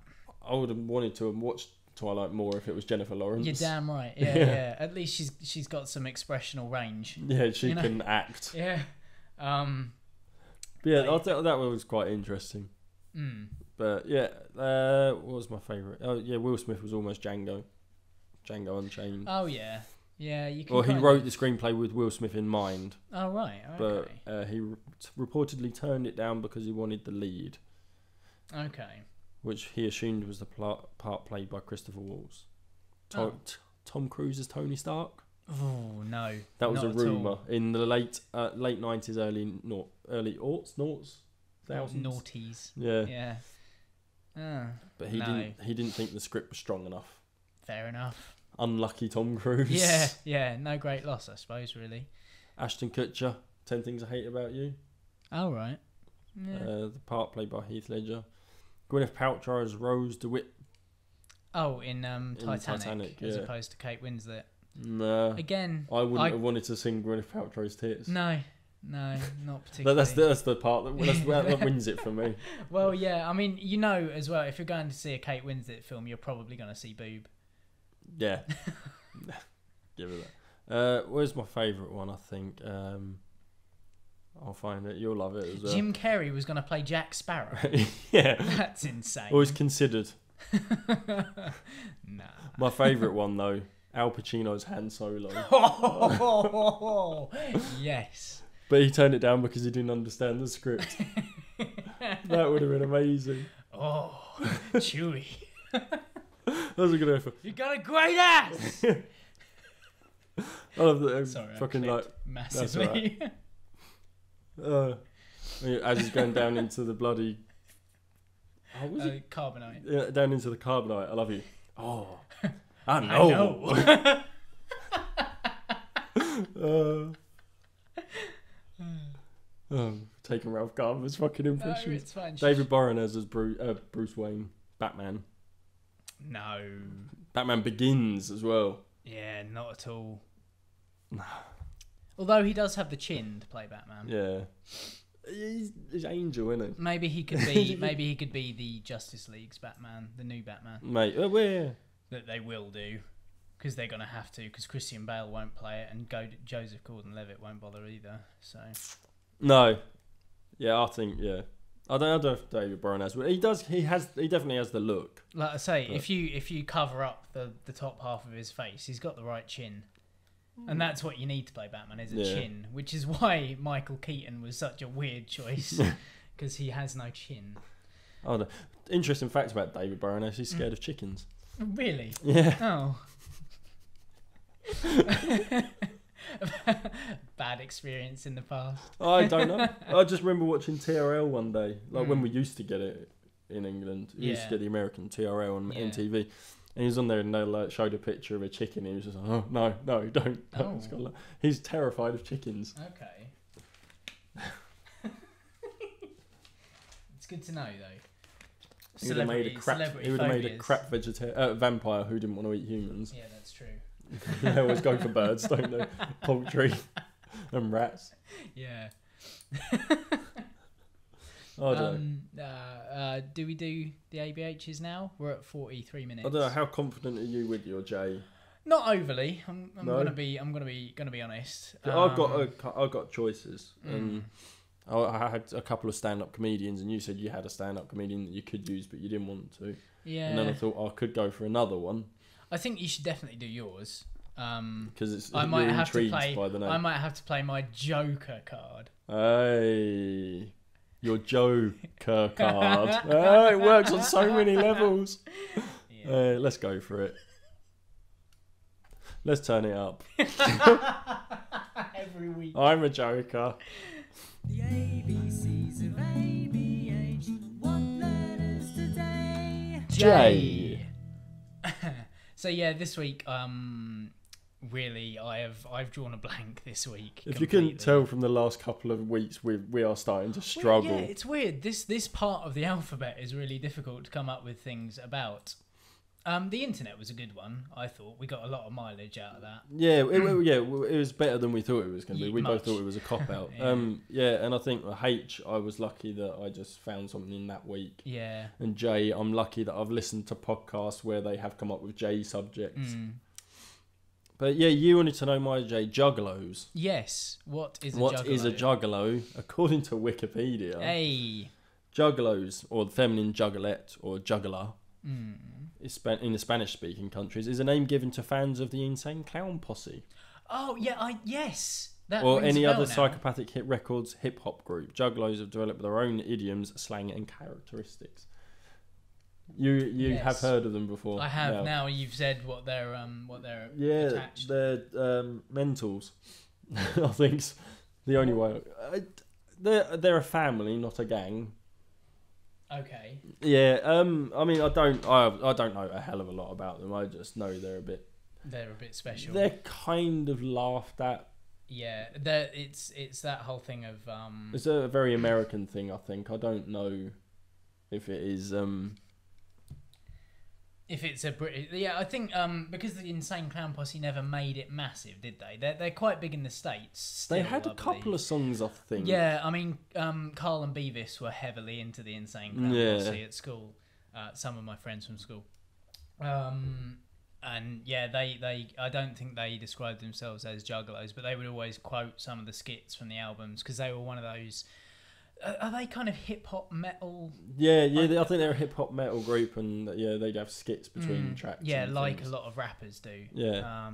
I would have wanted to have watched Twilight more if it was Jennifer Lawrence. You're damn right. Yeah, yeah. At least she's got some expressional range. Yeah, she can act. Yeah. But yeah, I thought that one was quite interesting. But yeah, what was my favourite? Oh yeah, Will Smith was almost Django Unchained. Oh yeah, yeah. You can. Well, he wrote the screenplay with Will Smith in mind. Oh right. Okay. But he reportedly turned it down because he wanted the lead. Okay. Which he assumed was the part played by Christopher Waltz. Tom Cruise's Tony Stark. Oh no, that was a rumor in the late 90s, early aughts, thousands. Noughties. Yeah. Yeah. But he didn't think the script was strong enough. Fair enough. Unlucky Tom Cruise. Yeah. No great loss, I suppose. Really. Ashton Kutcher, 10 Things I Hate About You. Oh right. Yeah. The part played by Heath Ledger. Gwyneth Paltrow as Rose DeWitt. Oh, in Titanic, as yeah. opposed to Kate Winslet. Nah. Again, I wouldn't have wanted to sing Gwyneth Paltrow's tits. No, not particularly. That's the part that wins it for me. Well, yeah, I mean, as well, if you're going to see a Kate Winslet film, you're probably going to see boob. Yeah. Give it that. Where's my favourite one, I think? I'll find it. You'll love it as well. Jim Carrey was going to play Jack Sparrow. Yeah. That's insane. Always considered. Nah. My favourite one, though, Al Pacino's Han Solo. Yes. But he turned it down because he didn't understand the script. That would have been amazing. Oh, Chewie. That was a good effort. You got a great ass! I love that. Sorry, fucking like massively. That's right. As he's going down into the bloody carbonite. Yeah, down into the carbonite. I love you. Oh, I know. Taking Ralph Garman's fucking impression. No, it's fine. David Boreanaz as Bruce Wayne, Batman. No. Batman Begins as well. Yeah, not at all. No. Although he does have the chin to play Batman. Yeah. He's Angel, isn't he? Maybe he could be the Justice League's Batman, the new Batman. Mate, where? That they will do, because they're gonna have to, because Christian Bale won't play it, and Joseph Gordon-Levitt won't bother either. So. No. Yeah, I think I don't know if David Boreanaz, but he definitely has the look. Like I say, if you cover up the top half of his face, he's got the right chin. And that's what you need to play Batman, is a chin, which is why Michael Keaton was such a weird choice, because he has no chin. Oh, no. Interesting fact about David Boreanaz, he's scared of chickens. Really? Yeah. Oh. Bad experience in the past. I don't know. I just remember watching TRL one day, when we used to get it in England. We used to get the American TRL on MTV. And he was on there and they showed a picture of a chicken. He was just like, oh, no, don't. Oh. He's terrified of chickens. Okay. It's good to know, though. He would have made a crap vampire who didn't want to eat humans. Yeah, that's true. They always go for birds, don't they? Poultry and rats. Yeah. I don't know. Do we do the ABHs now? We're at 43 minutes. I don't know. How confident are you with your J? Not overly. I'm gonna be honest. I've got choices. I had a couple of stand-up comedians, and you said you had a stand-up comedian that you could use, but you didn't want to. Yeah. And then I thought I could go for another one. I think you should definitely do yours. Because I might have to play. By the name. I might have to play my Joker card. Hey, your Joker card. It works on so many levels. Yeah. Let's go for it. Let's turn it up. Every week. I'm a Joker. The ABCs of ABH. What letters today? J. So yeah, this week, really, I've drawn a blank this week. If you couldn't tell from the last couple of weeks, we are starting to struggle. Well, yeah, it's weird. This part of the alphabet is really difficult to come up with things about. The internet was a good one. I thought we got a lot of mileage out of that. Yeah, it was better than we thought it was going to be. We both Much. thought it was a cop out. And I think H, I was lucky that I just found something in that week. Yeah. And J, I'm lucky that I've listened to podcasts where they have come up with J subjects. But yeah, you wanted to know my J, juggalos. Yes. What is a What juggalo? is a juggalo? According to Wikipedia, Hey. juggalos, or the feminine juggalette, or juggler, in the Spanish-speaking countries, is a name given to fans of the Insane Clown Posse. Oh yeah, yes. That Or rings any a bell other now. Psychopathic Hit Records hip-hop group. Juggalos have developed their own idioms, slang and characteristics. You Yes. have heard of them before. I have. Yeah. Now you've said what they're Yeah, attached. they're mentals. I think's the only way. They're a family, not a gang. Okay. Yeah. I mean, I don't know a hell of a lot about them. I just know they're a bit special. They're kind of laughed at. Yeah, it's that whole thing of It's a very American thing, I think. I don't know if it is. If it's a British, I think because the Insane Clown Posse never made it massive, did they? They're quite big in the States. Still, They had a couple of songs, I think. Yeah, I mean, Carl and Beavis were heavily into the Insane Clown Posse at school. Some of my friends from school, and yeah, they I don't think they described themselves as juggalos, but they would always quote some of the skits from the albums because they were one of those. Are they kind of hip hop metal? Yeah, I think they're a hip hop metal group, and yeah, they'd have skits between tracks. Yeah, and like things. a lot of rappers do. Yeah.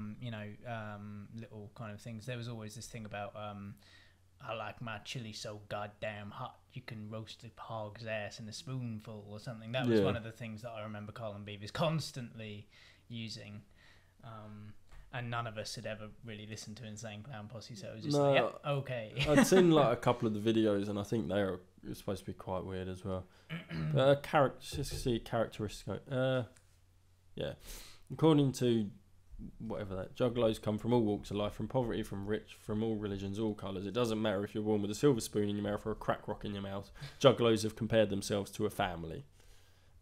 Little kind of things. There was always this thing about I like my chili so goddamn hot you can roast a hog's ass in a spoonful or something. That was one of the things that I remember Carl and Beavis constantly using. And none of us had ever really listened to Insane Clown Posse, so it was just like, yep, okay. I'd seen like a couple of the videos, and I think they were supposed to be quite weird as well. Just see characteristic. Yeah, according to whatever that, juggalos come from all walks of life, from poverty, from rich, from all religions, all colours. It doesn't matter if you're born with a silver spoon in your mouth or a crack rock in your mouth. Juggalos have compared themselves to a family.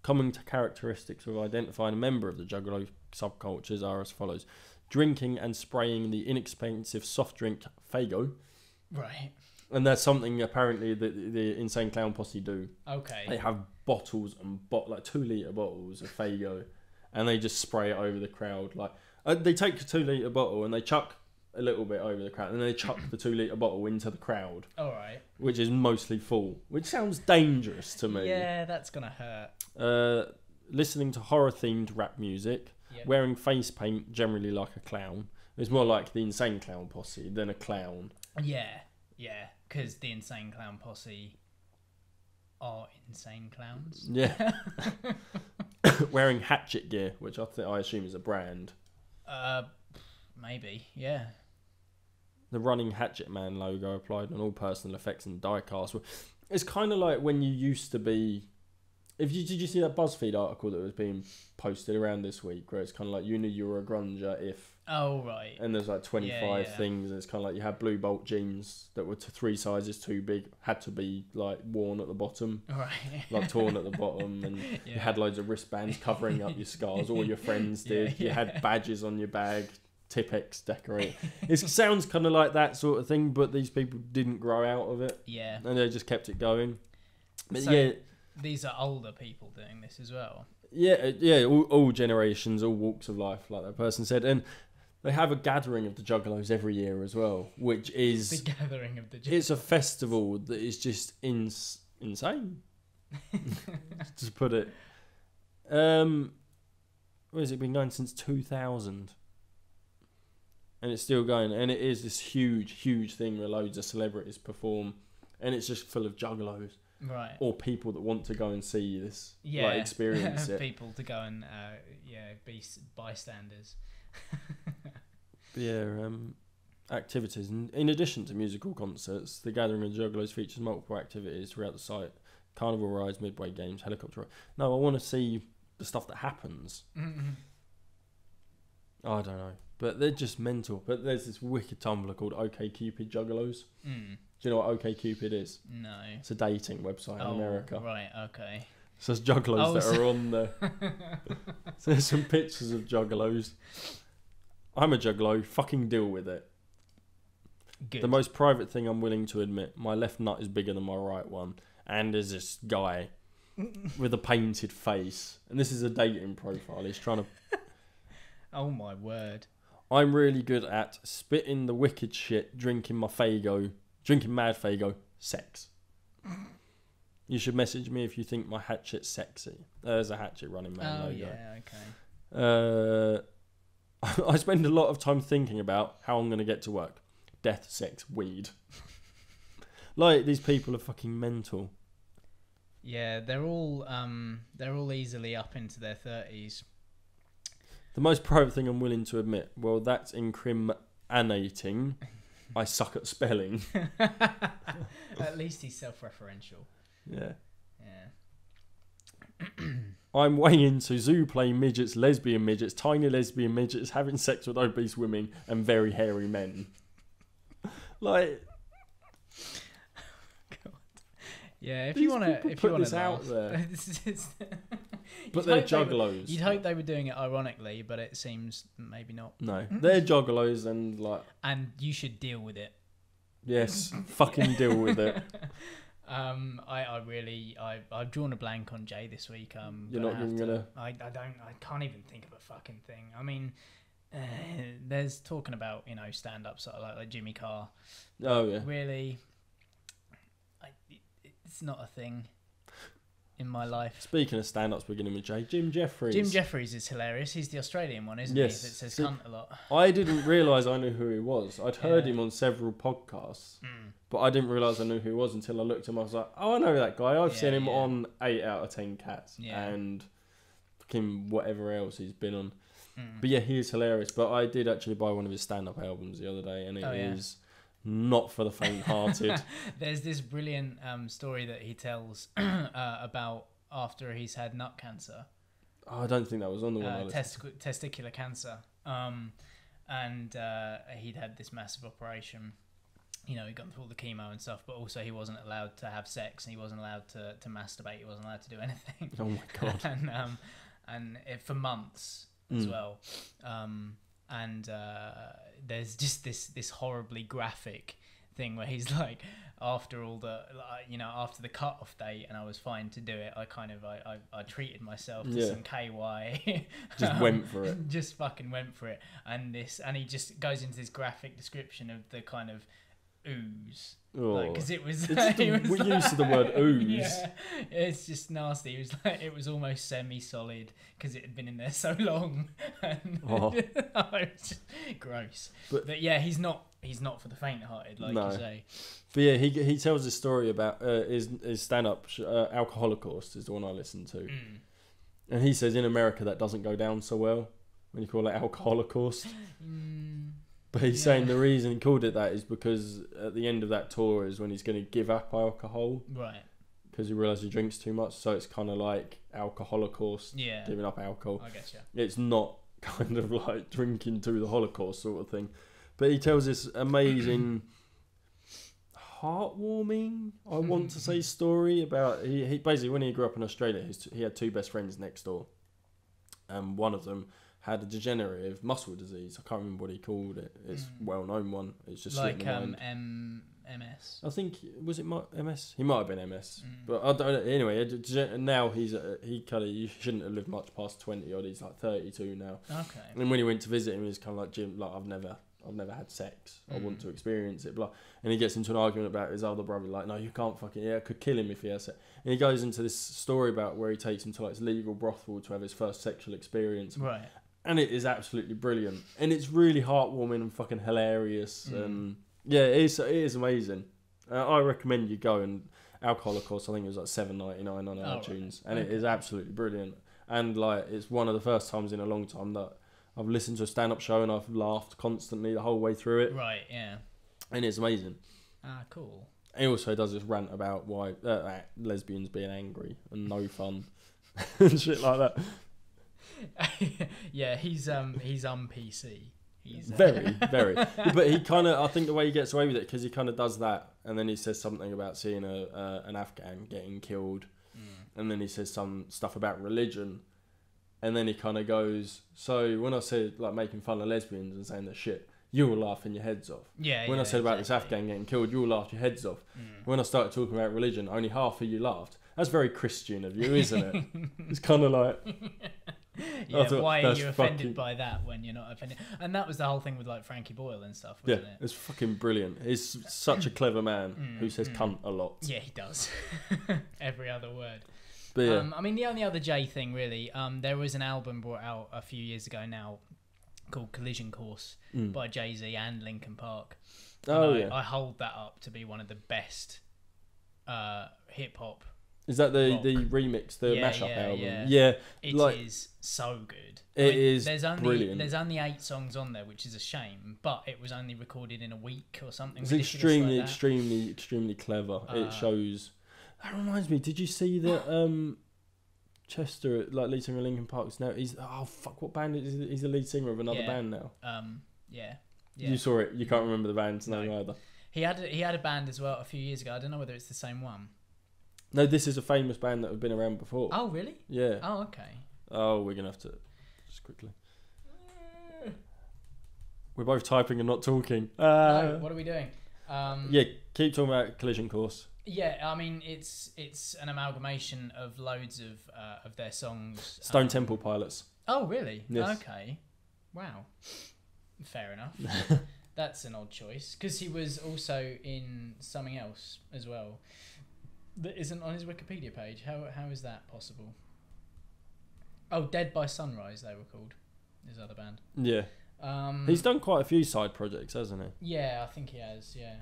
Common characteristics of identifying a member of the juggalo subcultures are as follows. Drinking and spraying the inexpensive soft drink Faygo. Right. And that's something apparently that the Insane Clown Posse do. Okay. They have bottles and like 2 litre bottles of Faygo, and they just spray it over the crowd. Like they take a 2 litre bottle and they chuck a little bit over the crowd, and then they chuck the 2 litre bottle into the crowd. All right. Which is mostly full, which sounds dangerous to me. Yeah, that's gonna hurt. Listening to horror-themed rap music. Yep. Wearing face paint, generally like a clown. It's more like the Insane Clown Posse than a clown. Yeah, because the Insane Clown Posse are insane clowns. Yeah. Wearing hatchet gear, which I assume is a brand. Maybe, yeah. The running Hatchet Man logo applied on all personal effects and die-cast. It's kind of like when you used to be... Did you see that BuzzFeed article that was being posted around this week, where it's kind of like you knew you were a grunger if... Oh, right. And there's like 25 things, and it's kind of like you had Blue Bolt jeans that were 3 sizes too big, had to be like worn at the bottom, Right. like torn at the bottom, and you had loads of wristbands covering up your scars. All your friends did. You had badges on your bag, Tipex decorate. It sounds kind of like that sort of thing, but these people didn't grow out of it. Yeah. And they just kept it going. But So these are older people doing this as well. Yeah, all generations, all walks of life, like that person said. And they have a gathering of the Juggalos every year as well, which is... The gathering of the Juggalos. It's a festival that is just insane. To put it. Where has it been going since 2000? And it's still going. And it is this huge thing where loads of celebrities perform. And it's just full of Juggalos. Right. Or people that want to go and see this, like experience it. People to go and be bystanders. Activities. In addition to musical concerts, the Gathering of the Juggalos features multiple activities throughout the site. Carnival rides, midway games, helicopter rides. No, I want to see the stuff that happens. Mm-hmm. I don't know. But they're just mental. But there's this wicked Tumblr called OkCupid Juggalos. Do you know what OkCupid is? No. It's a dating website in America. Right, okay. So there's juggalos Oh, that so- are on there. So there's some pictures of juggalos. I'm a juggalo. Fucking deal with it. Good. The most private thing I'm willing to admit, my left nut is bigger than my right one. And there's this guy with a painted face. And this is a dating profile. He's trying to... Oh my word. I'm really good at spitting the wicked shit, drinking mad Fago, sex. You should message me if you think my hatchet's sexy. There's a hatchet running man Oh logo. yeah, okay. I spend a lot of time thinking about how I'm going to get to work. Death, sex, weed. Like, these people are fucking mental. Yeah, they're all easily up into their 30s. The most private thing I'm willing to admit, well, that's incriminating. I suck at spelling. At least he's self-referential. Yeah. Yeah. I'm way into zoo playing midgets, lesbian midgets, tiny lesbian midgets, having sex with obese women, and very hairy men. Like, Yeah, if these you want people to, put this out there, but they're juggalos. You'd hope they were doing it ironically, but it seems maybe not. No, they're juggalos, and like, And you should deal with it. yes, fucking deal with it. I've drawn a blank on Jay this week. You're not even gonna. I can't even think of a fucking thing. I mean, there's talking about stand-ups like Jimmy Carr. Oh yeah. Really, it's not a thing in my life. Speaking of stand-ups, beginning with Jay, Jim Jeffries. Jim Jeffries is hilarious. He's the Australian one, isn't Yes. he? That says See, cunt a lot. I didn't realise I knew who he was. I'd heard Yeah. him on several podcasts, Mm. but I didn't realise I knew who he was until I looked him. I was like, oh, I know that guy. I've Yeah, seen him yeah. on 8 out of 10 Cats Yeah. and fucking whatever else he's been on. Mm. But yeah, he is hilarious. But I did actually buy one of his stand-up albums the other day, and it is not for the faint-hearted. There's this brilliant story that he tells about after he's had nut cancer. Oh, I don't think that was on the one I listened to. Testicular cancer. And he'd had this massive operation. He'd gone through all the chemo and stuff, but also he wasn't allowed to have sex, and he wasn't allowed to masturbate, he wasn't allowed to do anything. Oh my god. and for months as well. There's just this horribly graphic thing where he's like, after all the after the cut-off date, and I was fine to do it, I treated myself to some KY. Just went for it. Just fucking went for it. And he just goes into this graphic description of the kind of ooze. Oh. Because it was. We're used to the word ooze. Yeah, it's just nasty. It was it was almost semi-solid because it had been in there so long, and it was just gross. But yeah, he's not for the faint-hearted, like you say. But yeah, he tells this story about his stand-up Alcoholocaust is the one I listened to, and he says in America that doesn't go down so well when you call it Alcoholocaust. But he's saying the reason he called it that is because at the end of that tour is when he's going to give up alcohol. Right. Because he realised he drinks too much. So it's kind of like Alcoholocaust, giving up alcohol. I guess, yeah. It's not kind of like drinking to the Holocaust sort of thing. But he tells this amazing, heartwarming, I want to say, story about... He basically, when he grew up in Australia, he had 2 best friends next door. And one of them had a degenerative muscle disease. I can't remember what he called it. It's a well-known one. It's just like slipping my mind. MS. I think, was it MS? He might have been MS. But I don't know. Anyway, now he shouldn't have lived much past 20 odd. He's like 32 now. Okay. And when he went to visit him, he was kind of like, Jim, like, I've never had sex. I want to experience it. Blah. And he gets into an argument about his older brother, like, no, you can't fucking, I could kill him if he has sex. And he goes into this story about where he takes him to like his legal brothel to have his first sexual experience. Right. And it is absolutely brilliant. And it's really heartwarming and fucking hilarious. And yeah, it is amazing. I recommend you go. And Alcoholocaust, I think it was like $7.99 on iTunes. Right. And it is absolutely brilliant. And like, it's one of the first times in a long time that I've listened to a stand-up show and I've laughed constantly the whole way through it. Right, yeah. And it's amazing. Ah, cool. He also does this rant about why lesbians being angry and no fun and shit like that. Yeah, he's PC. He's very. But he kind of, I think the way he gets away with it, because he kind of does that, and then he says something about seeing an Afghan getting killed, and then he says some stuff about religion, and then he kind of goes, so when I said like making fun of lesbians and saying they're shit, you were laughing your heads off. Yeah. When I said about this Afghan getting killed, you all laughed your heads off. When I started talking about religion, only half of you laughed. That's very Christian of you, isn't it? It's kind of like... Yeah, why are you offended by that when you're not offended? And that was the whole thing with like Frankie Boyle and stuff, wasn't it? It's fucking brilliant. He's such a clever man who says cunt a lot. Yeah, he does. Every other word. But yeah. I mean, the only other Jay thing, really, there was an album brought out a few years ago now called Collision Course by Jay-Z and Linkin Park. I hold that up to be one of the best hip-hop. Is that the remix, the mashup album? Yeah. It is so good. It is brilliant. There's only 8 songs on there, which is a shame, but it was only recorded in a week or something. It's extremely clever. It shows... That reminds me, did you see that Chester, like lead singer of Linkin Park's now, what band is he? He's the lead singer of another band now. Yeah. You saw it, you can't remember the band's name either. He had a band as well a few years ago. I don't know whether it's the same one. No, this is a famous band that have been around before. Oh, really? Yeah. Oh, okay. Oh, we're going to have to... Just quickly. We're both typing and not talking. No, what are we doing? Yeah, keep talking about Collision Course. Yeah, I mean, it's an amalgamation of loads of their songs. Stone Temple Pilots. Oh, really? Yes. Okay. Wow. Fair enough. That's an odd choice. Because he was also in something else as well that isn't on his Wikipedia page. How is that possible? Oh, Dead by Sunrise, they were called. His other band. Yeah. He's done quite a few side projects, hasn't he? Yeah, I think he has, yeah.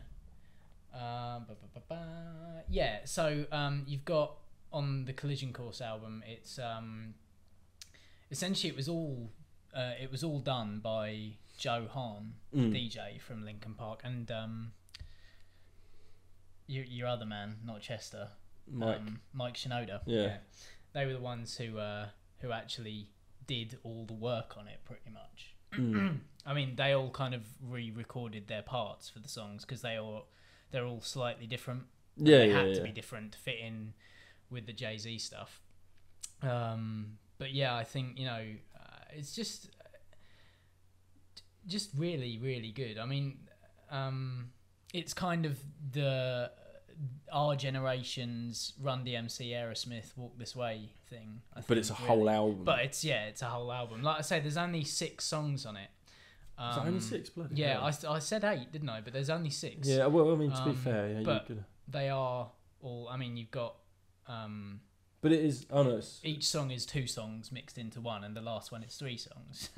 Yeah, so you've got on the Collision Course album, it's essentially it was all done by Joe Hahn, DJ from Linkin Park, and your other man, not Chester, Mike Shinoda. Yeah, they were the ones who actually did all the work on it, pretty much. I mean, they all kind of re-recorded their parts for the songs because they're all slightly different. They had to be different to fit in with the Jay-Z stuff. But yeah, I think, it's just really, really good. I mean, it's kind of our generation's Run DMC, Aerosmith, Walk This Way thing. But it's a whole album. But it's a whole album. Like I say, there's only 6 songs on it. Is that only 6? Bloody yeah, hell. I said 8, didn't I? But there's only 6. Yeah, well, I mean, to be fair, yeah, but they are all. I mean, you've got. But it is honest. Each song is 2 songs mixed into one, and the last one is 3 songs.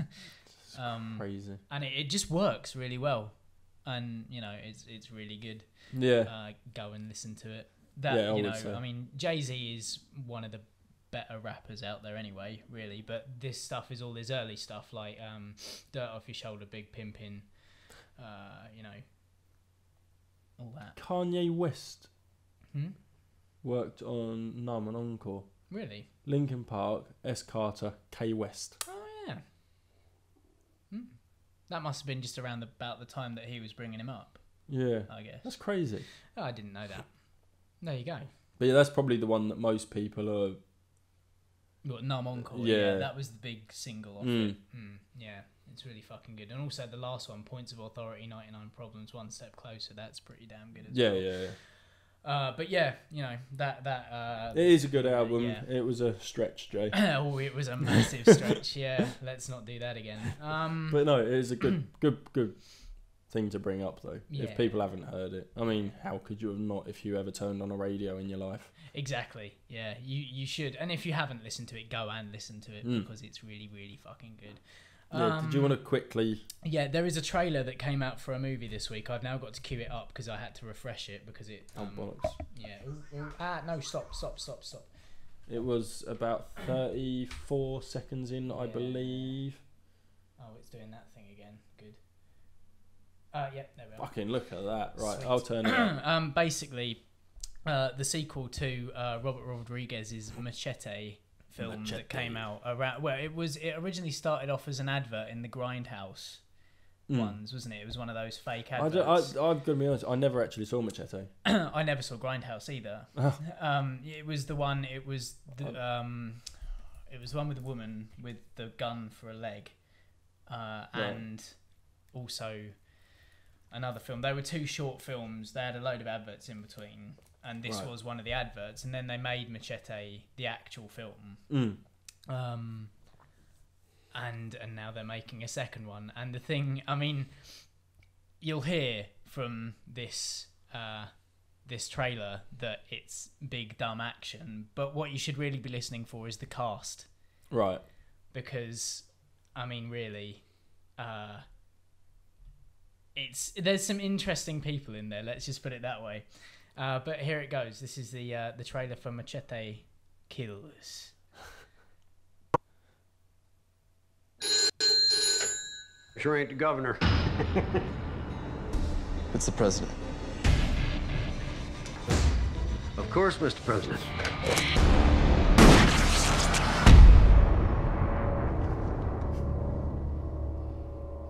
Crazy. And it just works really well, and it's really good. Yeah. Go and listen to it. I mean, Jay-Z is one of the better rappers out there anyway, really, but this stuff is all his early stuff, like Dirt Off Your Shoulder, Big Pimpin', all that. Kanye West worked on Numb and Encore. Really? Linkin Park, S. Carter, K. West. Oh yeah. That must have been just around about the time that he was bringing him up. Yeah, I guess. That's crazy. Oh, I didn't know that. There you go. But yeah, that's probably the one that most people are. What, Numb Encore? Yeah. That was the big single off it. Yeah, it's really fucking good. And also the last one, Points of Authority, 99 Problems, One Step Closer. That's pretty damn good as well. Yeah. But yeah, that it is a good album. Yeah. It was a stretch, Jay. Oh, it was a massive stretch. Yeah, let's not do that again. But no, it is a good thing to bring up though. Yeah. If people haven't heard it, I mean, how could you have not if you ever turned on a radio in your life? Exactly. Yeah, you should. And if you haven't listened to it, go and listen to it because it's really, really fucking good. Yeah, did you want to quickly... Yeah, there is a trailer that came out for a movie this week. I've now got to queue it up because I had to refresh it because it... oh, bollocks. Yeah. No, stop. It was about 34 seconds in, I believe. Oh, it's doing that thing again. Good. Yeah, there we are. Fucking look at that. Right, Sweet. I'll turn it up. Basically, the sequel to Robert Rodriguez's Machete film that came out around. Well, it originally started off as an advert in the Grindhouse ones, wasn't it? It was one of those fake I've adverts. got to be honest. I never actually saw Machete. I never saw Grindhouse either. It was the one. It was the one with the woman with the gun for a leg, and also another film. They were two short films. They had a load of adverts in between, and this was one of the adverts. And then they made Machete the actual film. And now they're making a second one. And the thing, I mean, you'll hear from this this trailer that it's big dumb action, but what you should really be listening for is the cast, right? Because I mean, really, there's some interesting people in there. Let's just put it that way. But here it goes. This is the trailer for Machete Kills. Sure ain't the governor. It's the president. Of course, Mr. President.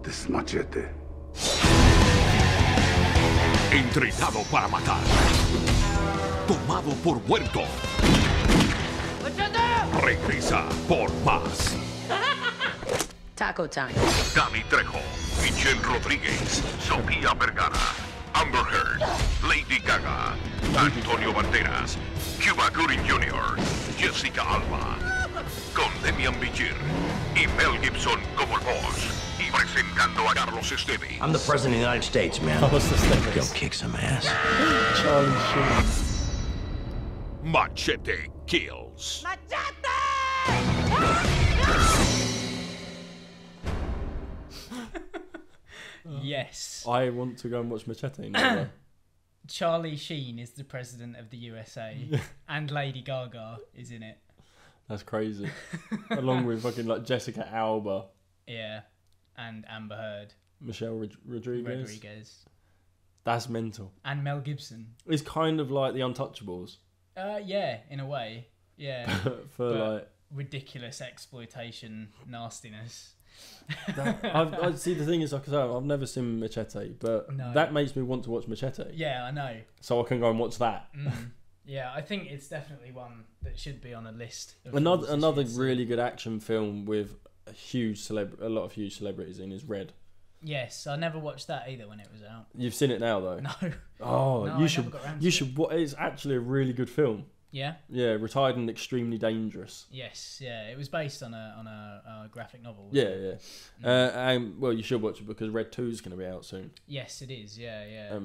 This is Machete. Entrenado para matar. Tomado por muerto. Regresa por más. Taco time. Danny Trejo, Michelle Rodríguez, Sofía Vergara, Amber Heard, Lady Gaga, Antonio Banderas, Cuba Gooding Jr., Jessica Alba, con Demian Bichir y Mel Gibson como el boss. Y presentando a Carlos Esteve. I'm the president of the United States, man. Carlos Esteve. Go kick some ass. Charlie Sheen. Machete Kills. Yes. I want to go and watch Machete now. Charlie Sheen is the president of the USA, and Lady Gaga is in it. That's crazy. Along with fucking like Jessica Alba. Yeah, and Amber Heard. Michelle Rodriguez. That's mental. And Mel Gibson. It's kind of like The Untouchables. Yeah, in a way. Yeah. For but like ridiculous exploitation nastiness. I see. The thing is, like I say, I've never seen Machete, but that makes me want to watch Machete. Yeah, I know. So I can go and watch that. Yeah, I think it's definitely one that should be on a list. Another really good action film with a lot of huge celebrities in is Red. Yes, I never watched that either when it was out. You've seen it now though. No. Oh, no, you should. It's actually a really good film. Yeah. Yeah, Retired and Extremely Dangerous. Yes, yeah. It was based on a graphic novel. Yeah. Well, you should watch it because Red 2 is going to be out soon. Yes, it is. Yeah.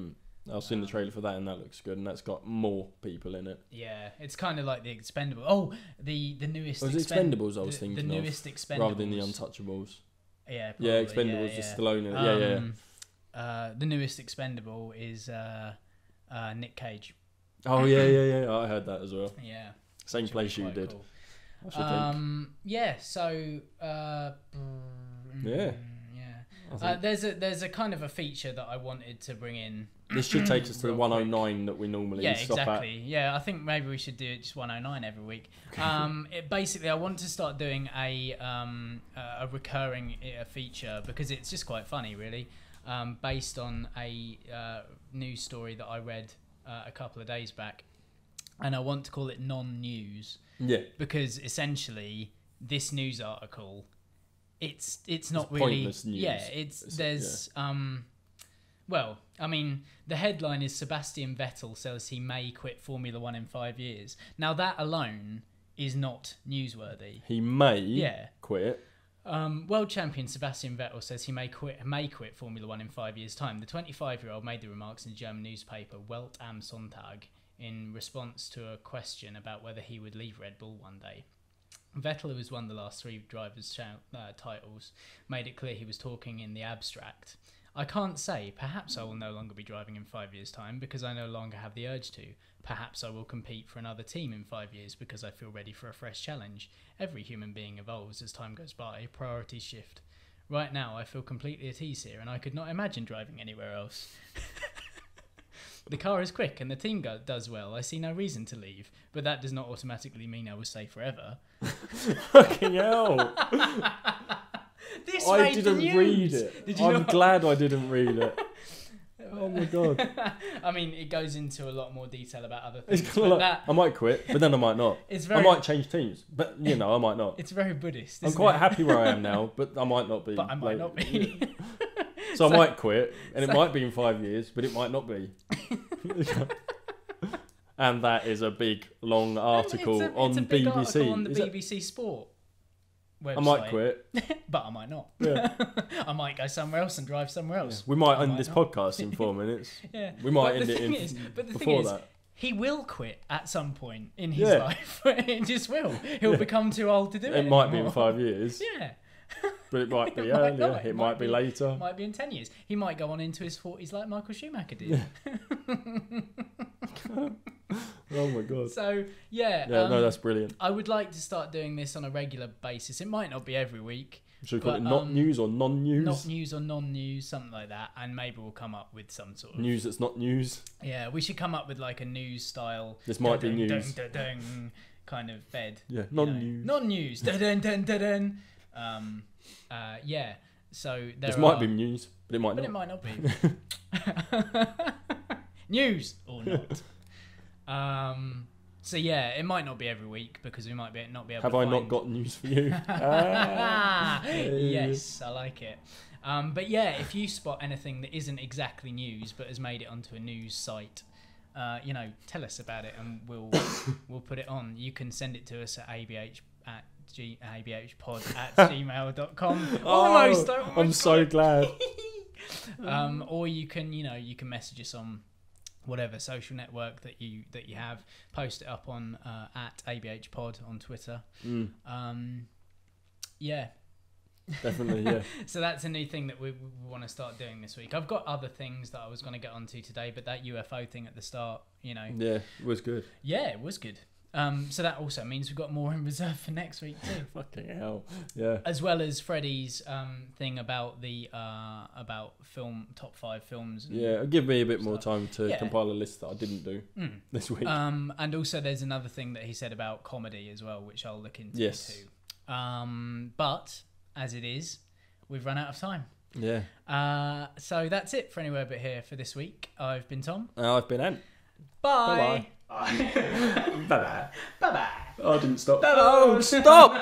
I've seen the trailer for that and that looks good, and that's got more people in it. Yeah, it's kind of like the Expendables. Oh, the newest. Was it Expendables? I was thinking the newest Expendables rather than the Untouchables. Yeah. Probably. Yeah, Expendables is Stallone in it. Yeah. The newest Expendable is Nick Cage. Oh yeah. I heard that as well. Yeah. Same place you did. Cool. I should think. Yeah. So. Yeah. There's a kind of a feature that I wanted to bring in. This should take us to the 109 that we normally stop exactly. at. Yeah, I think maybe we should do it just 109 every week. Basically, I want to start doing a recurring feature because it's just quite funny, really, based on a news story that I read a couple of days back, and I want to call it non-news. Yeah. Because essentially, this news article, it's not really pointless news. Yeah, well, I mean, the headline is Sebastian Vettel says he may quit Formula 1 in 5 years. Now, that alone is not newsworthy. He may quit. World champion Sebastian Vettel says he may quit Formula 1 in 5 years' time. The 25-year-old made the remarks in the German newspaper Welt am Sonntag in response to a question about whether he would leave Red Bull one day. Vettel, who has won the last 3 drivers' titles, made it clear he was talking in the abstract. I can't say. Perhaps I will no longer be driving in 5 years' time because I no longer have the urge to. Perhaps I will compete for another team in 5 years because I feel ready for a fresh challenge. Every human being evolves as time goes by. Priorities shift. Right now, I feel completely at ease here and I could not imagine driving anywhere else. The car is quick and the team does well. I see no reason to leave, but that does not automatically mean I will stay forever. Fucking hell. This I made the didn't news. read it. Did you I'm not? glad I didn't read it. Oh my god. I mean, it goes into a lot more detail about other It's things. kind of But like, I might quit, but then I might not. It's I very- might change teams, but you know, I might not. it's very Buddhist. I'm isn't quite it? happy where I am now, but I might not be. But I might not be. So I might quit, and it might be in 5 years, but it might not be. And that is a big, long article on it's a big BBC. article on the Is it- BBC Sport website. I might quit. But I might not. Yeah. I might go somewhere else and drive somewhere else. We might I end might this not. podcast in 4 minutes. Yeah. We might But end the it thing in is, but the thing before is, that. he will quit at some point in his Yeah. life. It just will. He'll become too old to do it. It might be in anymore. 5 years, Yeah. but it might be It might earlier. not. It might be later. Might be in 10 years. He might go on into his 40s like Michael Schumacher did. Oh my god. So, yeah. Yeah, no, that's brilliant. I would like to start doing this on a regular basis. It might not be every week. Should we call but, it not news or non-news? Not news or non-news, something like that. And maybe we'll come up with some sort of... News that's not news. Yeah, we should come up with like a news style... This might be dun, news. dun, dun, dun, kind of bed. Yeah, you know. non-news. Non-news. Dun, dun, dun, dun, dun. Yeah, so there This might are- be news, but it might But not. it might not be. News or not. So yeah, it might not be every week because we might not be able Have to I find... not got news for you? Yes, I like it. But yeah, if you spot anything that isn't exactly news but has made it onto a news site, you know, tell us about it and we'll put it on. You can send it to us at abhpod@gmail.com. Almost. I'm so glad. Or you can message us on whatever social network that you have. Post it up on at abhpod on Twitter. Yeah. Definitely, yeah. So that's a new thing that we want to start doing this week. I've got other things that I was going to get onto today, but that UFO thing at the start, you know. Yeah, it was good. Yeah, it was good. So that also means we've got more in reserve for next week too. Fucking hell. Yeah. As well as Freddie's thing about the about top 5 films. Yeah, give me a bit more stuff. time to Yeah. compile a list that I didn't do this week. And also there's another thing that he said about comedy as well, which I'll look into Yes. too. But as it is, we've run out of time. Yeah. So that's it for Anywhere But Here for this week. I've been Tom. I've been Ant. Bye. Bye-bye. Bye bye. I didn't stop. Oh, stop!